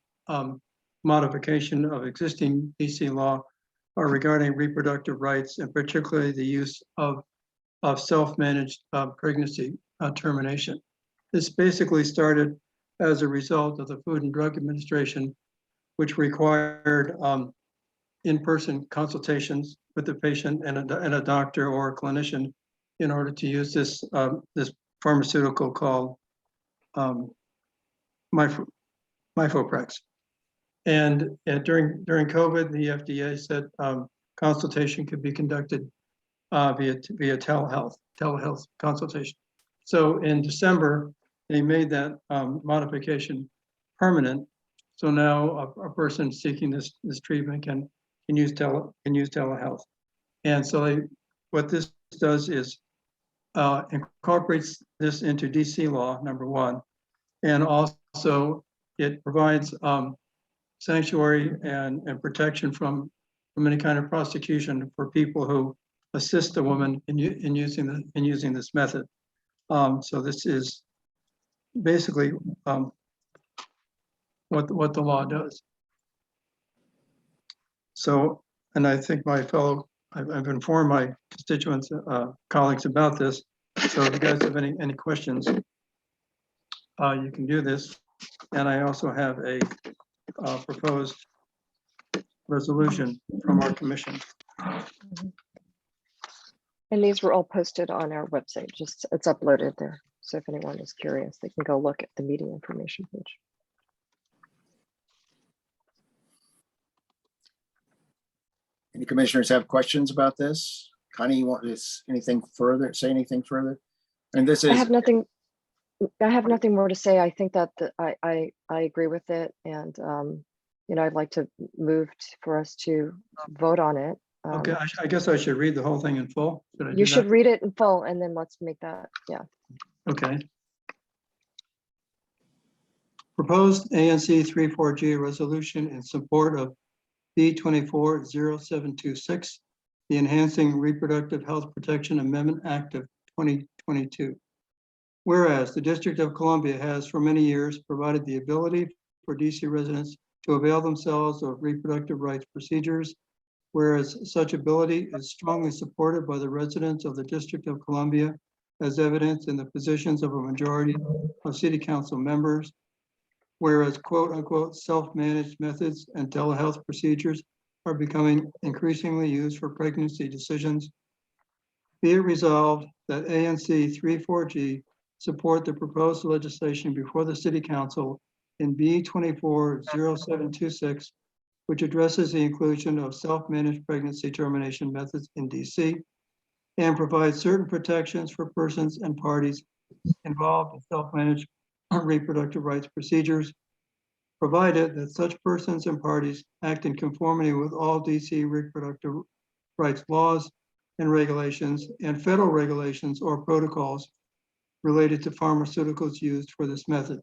modification of existing DC law regarding reproductive rights, and particularly the use of self-managed pregnancy termination. This basically started as a result of the Food and Drug Administration, which required in-person consultations with the patient and a doctor or a clinician in order to use this pharmaceutical called Mifeprex. And during COVID, the FDA said consultation could be conducted via telehealth consultation. So in December, they made that modification permanent. So now a person seeking this treatment can use telehealth. And so what this does is incorporates this into DC law, number one, and also it provides sanctuary and protection from any kind of prosecution for people who assist a woman in using this method. So this is basically what the law does. So, and I think I've informed my constituents, colleagues about this. So if you guys have any questions, you can do this. And I also have a proposed resolution from our commission. And these were all posted on our website, just it's uploaded there. So if anyone is curious, they can go look at the meeting information page. Any commissioners have questions about this? Connie, you want to say anything further? And this I is, have nothing more to say. I think that I agree with it. And, I'd like to move for us to vote on it. Okay, I guess I should read the whole thing in full. You should read it in full and then let's make that, yeah. Okay. Proposed ANC 34G resolution in support of B240726, the Enhancing Reproductive Health Protection Amendment Act of 2022. Whereas the District of Columbia has for many years provided the ability for DC residents to avail themselves of reproductive rights procedures, whereas such ability is strongly supported by the residents of the District of Columbia, as evidenced in the positions of a majority of City Council members, whereas quote unquote self-managed methods and telehealth procedures are becoming increasingly used for pregnancy decisions. Be it resolved that ANC 34G support the proposed legislation before the City Council in B240726, which addresses the inclusion of self-managed pregnancy termination methods in DC and provides certain protections for persons and parties involved in self-managed reproductive rights procedures, provided that such persons and parties act in conformity with all DC reproductive rights laws and regulations and federal regulations or protocols related to pharmaceuticals used for this method.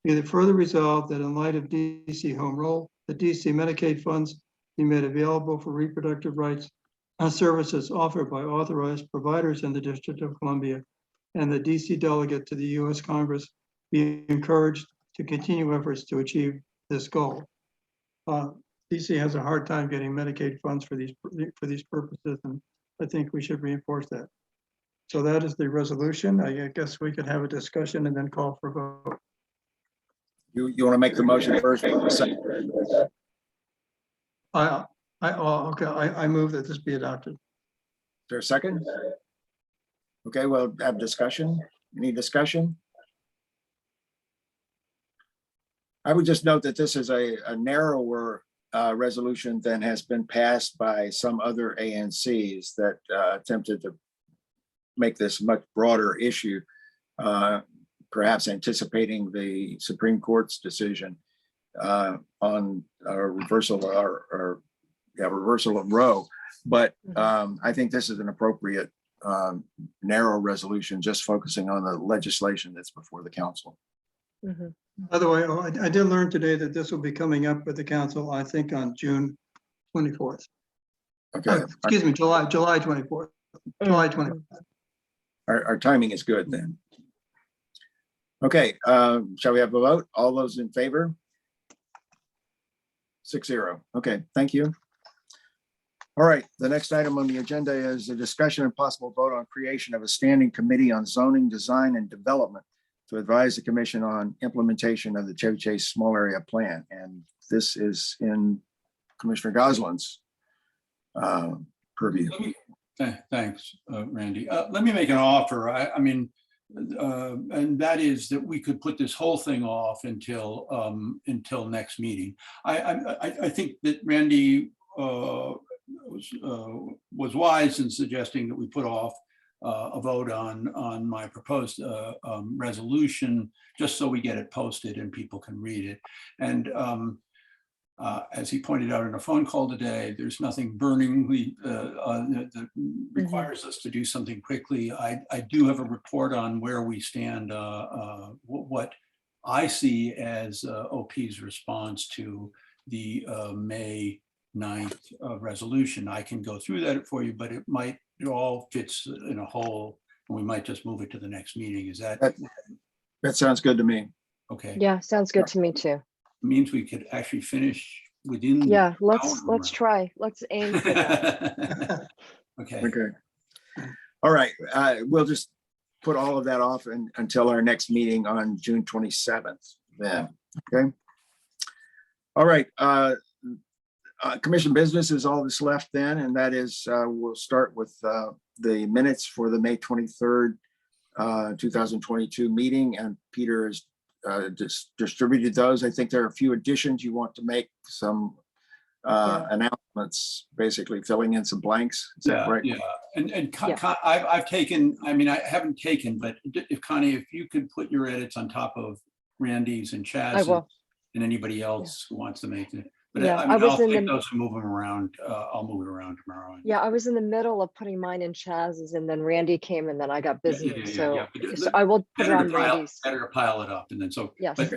Be it further resolved that in light of DC home rule, the DC Medicaid funds be made available for reproductive rights services offered by authorized providers in the District of Columbia, and the DC delegate to the U.S. Congress be encouraged to continue efforts to achieve this goal. DC has a hard time getting Medicaid funds for these purposes, and I think we should reinforce that. So that is the resolution. I guess we could have a discussion and then call for a vote. you want to make the motion first? I move that this be adopted. Is there a second? Okay, we'll have discussion. Any discussion? I would just note that this is a narrower resolution than has been passed by some other ANCs that attempted to make this a much broader issue, perhaps anticipating the Supreme Court's decision on a reversal or reversal of Roe. But I think this is an appropriate narrow resolution, just focusing on the legislation that's before the council. Mhm. By the way, I did learn today that this will be coming up with the council, I think, on June 24th. Okay, Excuse me, July 24th. July 24th. our timing is good then. Okay, shall we have a vote? All those in favor? 6-0. Okay, thank you. All right, the next item on the agenda is a discussion and possible vote on creation of a standing committee on zoning, design, and development to advise the commission on implementation of the Chevy Chase small area plan. And this is in Commissioner Goslin's purview. Thanks, Randy. Let me make an offer. I mean, and that is that we could put this whole thing off until next meeting. I think that Randy was wise in suggesting that we put off a vote on my proposed resolution, just so we get it posted and people can read it. And as he pointed out in a phone call today, there's nothing burningly that requires us to do something quickly. I do have a report on where we stand, what I see as OP's response to the May 9th resolution. I can go through that for you, but it all fits in a whole, and we might just move it to the next meeting. Is that? That sounds good to me. Okay. Yeah, sounds good to me too. Means we could actually finish within. Yeah, hour let's try. Let's aim for that. Okay. Okay. All right, we'll just put all of that off until our next meeting on June 27th then, okay? All right, commission business is all that's left then, and that is, we'll start with the minutes for the May 23rd, 2022 meeting, and Peter has distributed those. I think there are a few additions you want to make, some announcements, basically filling in some blanks. Is that right? Yeah, and I've taken, I mean, I haven't taken, but if Connie, if you could put your edits on top of Randy's and Chaz's and anybody else who wants to make it. But Yeah, I mean, I'll take in those and move them around. I'll move it around tomorrow. Yeah, I was in the middle of putting mine in Chaz's, and then Randy came, and then I got busy. So I will put it on Randy's. Better to pile it up, and then so. Yes. But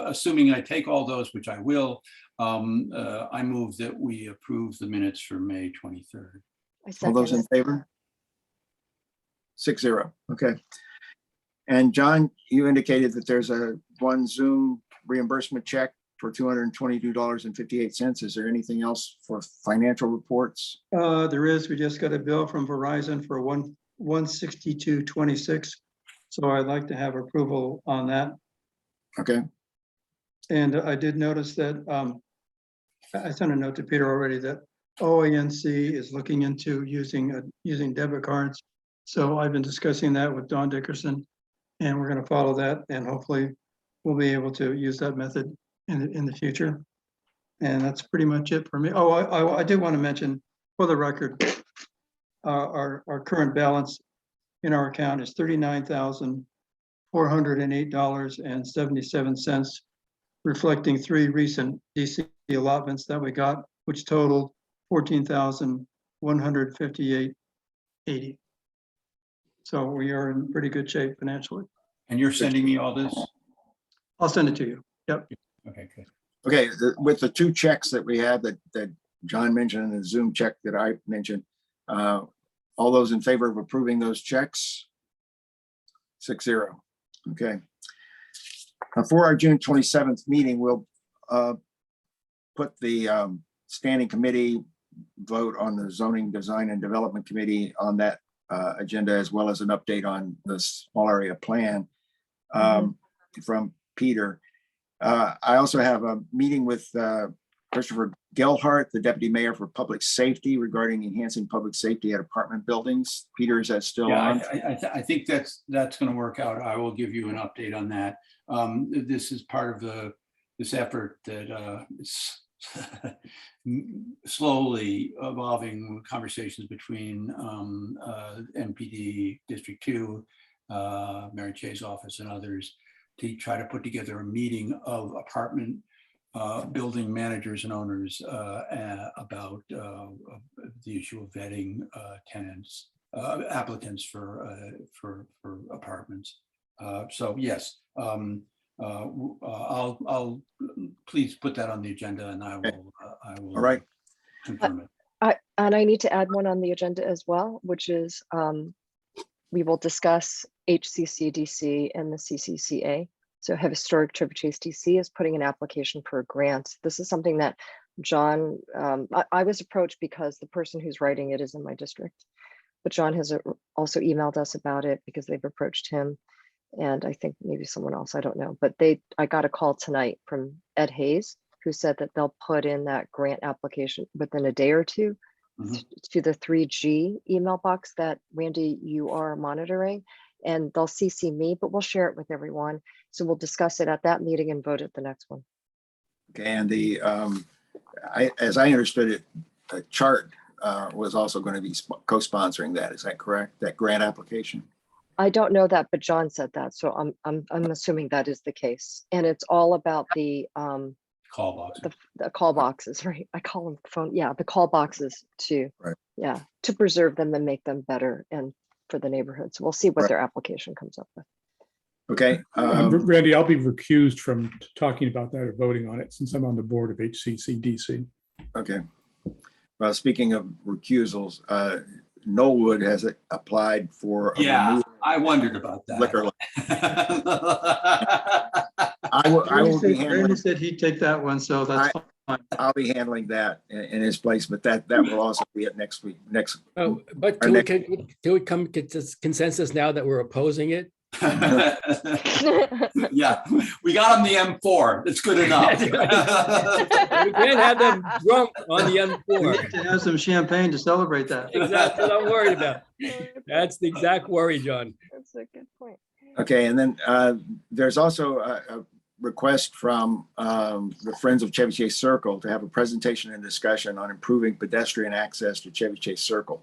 assuming I take all those, which I will, I move that we approve the minutes for May 23rd. All those in favor? 6-0. Okay. And John, you indicated that there's one Zoom reimbursement check for $222.58. Is there anything else for financial reports? There is. We just got a bill from Verizon for $162.26. So I'd like to have approval on that. Okay. And I did notice that I sent a note to Peter already that OANC is looking into using debit cards. So I've been discussing that with Don Dickerson, and we're going to follow that, and hopefully we'll be able to use that method in the future. And that's pretty much it for me. Oh, I did want to mention, for the record, our current balance in our account is $39,408.77, reflecting 3 recent DC allotments that we got, which totaled $14,158.80. So we are in pretty good shape financially. And you're sending me all this? I'll send it to you. Yep. Okay, good. Okay, with the 2 checks that we have that John mentioned and the Zoom check that I mentioned, all those in favor of approving those checks? 6-0. Okay. For our June 27th meeting, we'll put the standing committee vote on the zoning, design, and development committee on that agenda, as well as an update on the small area plan from Peter. I also have a meeting with Christopher Gelhart, the Deputy Mayor for Public Safety, regarding enhancing public safety at apartment buildings. Peter, is that still on? I think that's going to work out. I will give you an update on that. This is part of this effort that is slowly evolving conversations between MPD District 2, Mary Chay's office and others to try to put together a meeting of apartment building managers and owners about the issue of vetting tenants, applicants for apartments. So yes, I'll please put that on the agenda, and I will All right. confirm it. And I need to add one on the agenda as well, which is we will discuss HCCDC and the CCCA. So Historic Chevy Chase DC is putting an application for a grant. This is something that John, I was approached because the person who's writing it is in my district, but John has also emailed us about it because they've approached him. And I think maybe someone else, I don't know, but I got a call tonight from Ed Hayes, who said that they'll put in that grant application within a day or two to the 3G email box that Randy, you are monitoring, and they'll CC me, but we'll share it with everyone. So we'll discuss it at that meeting and vote at the next one. Okay, and the, as I understood it, Chart was also going to be co-sponsoring that. Is that correct? That grant application? I don't know that, but John said that, so I'm assuming that is the case. And it's all about the Call box. the call boxes, right? I call them phone. Yeah, the call boxes to yeah, to preserve them and make them better and for the neighborhood. So we'll see what their application comes up with. Okay. Randy, I'll be recused from talking about that or voting on it since I'm on the board of HCCDC. Okay. Well, speaking of recusals, Knollwood has applied for a Yeah, I wondered about that. liquor. I will be handling. Randy said he'd take that one, so that's fine. I'll be handling that in his place, but that will also be at next week. Oh, but can we come to consensus now that we're opposing it? Yeah, we got on the M4. It's good enough. We can't have them drunk on the We M4. need to have some champagne to celebrate that. Exactly what I'm worried about. That's the exact worry, John. That's a good point. Okay, and then there's also a request from the Friends of Chevy Chase Circle to have a presentation and discussion on improving pedestrian access to Chevy Chase Circle.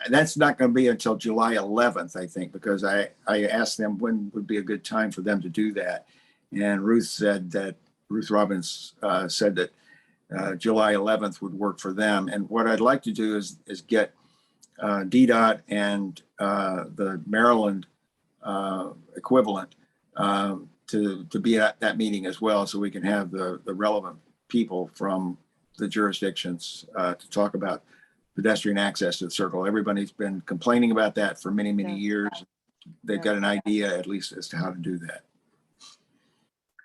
That's not going to be until July 11th, I think, because I asked them when would be a good time for them to do that. And Ruth Robbins said that July 11th would work for them. And what I'd like to do is get DDOT and the Maryland equivalent to be at that meeting as well, so we can have the relevant people from the jurisdictions to talk about pedestrian access to the circle. Everybody's been complaining about that for many, many years. They've got an idea, at least, as to how to do that.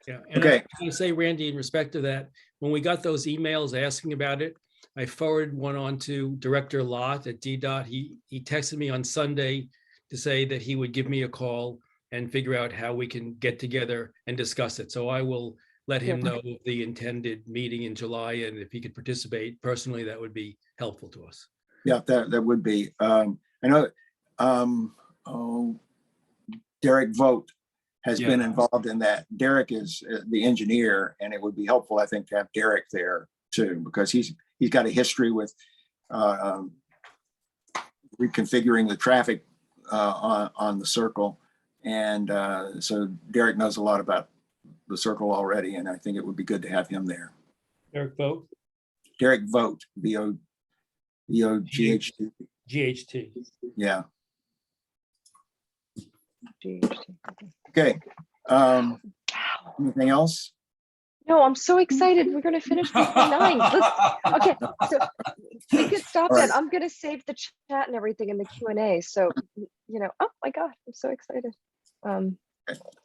Yeah. And Okay. I want to say, Randy, in respect to that, when we got those emails asking about it, I forwarded one on to Director Lott at DDOT. He texted me on Sunday to say that he would give me a call and figure out how we can get together and discuss it. So I will let him know the intended meeting in July, and if he could participate personally, that would be helpful to us. Yeah, that would be. I know Derek Vogt has been involved in that. Derek is the engineer, and it would be helpful, I think, to have Derek there too, because he's got a history with reconfiguring the traffic on the circle. And so Derek knows a lot about the circle already, and I think it would be good to have him there. Derek Vogt? Derek Vogt, V-O-G-H-T. GHT. Yeah. GHT. Okay. Anything else? No, I'm so excited. We're going to finish before 9. Okay, so we could stop that. I'm going to save the chat and everything in the Q&A. So, oh my God, I'm so excited.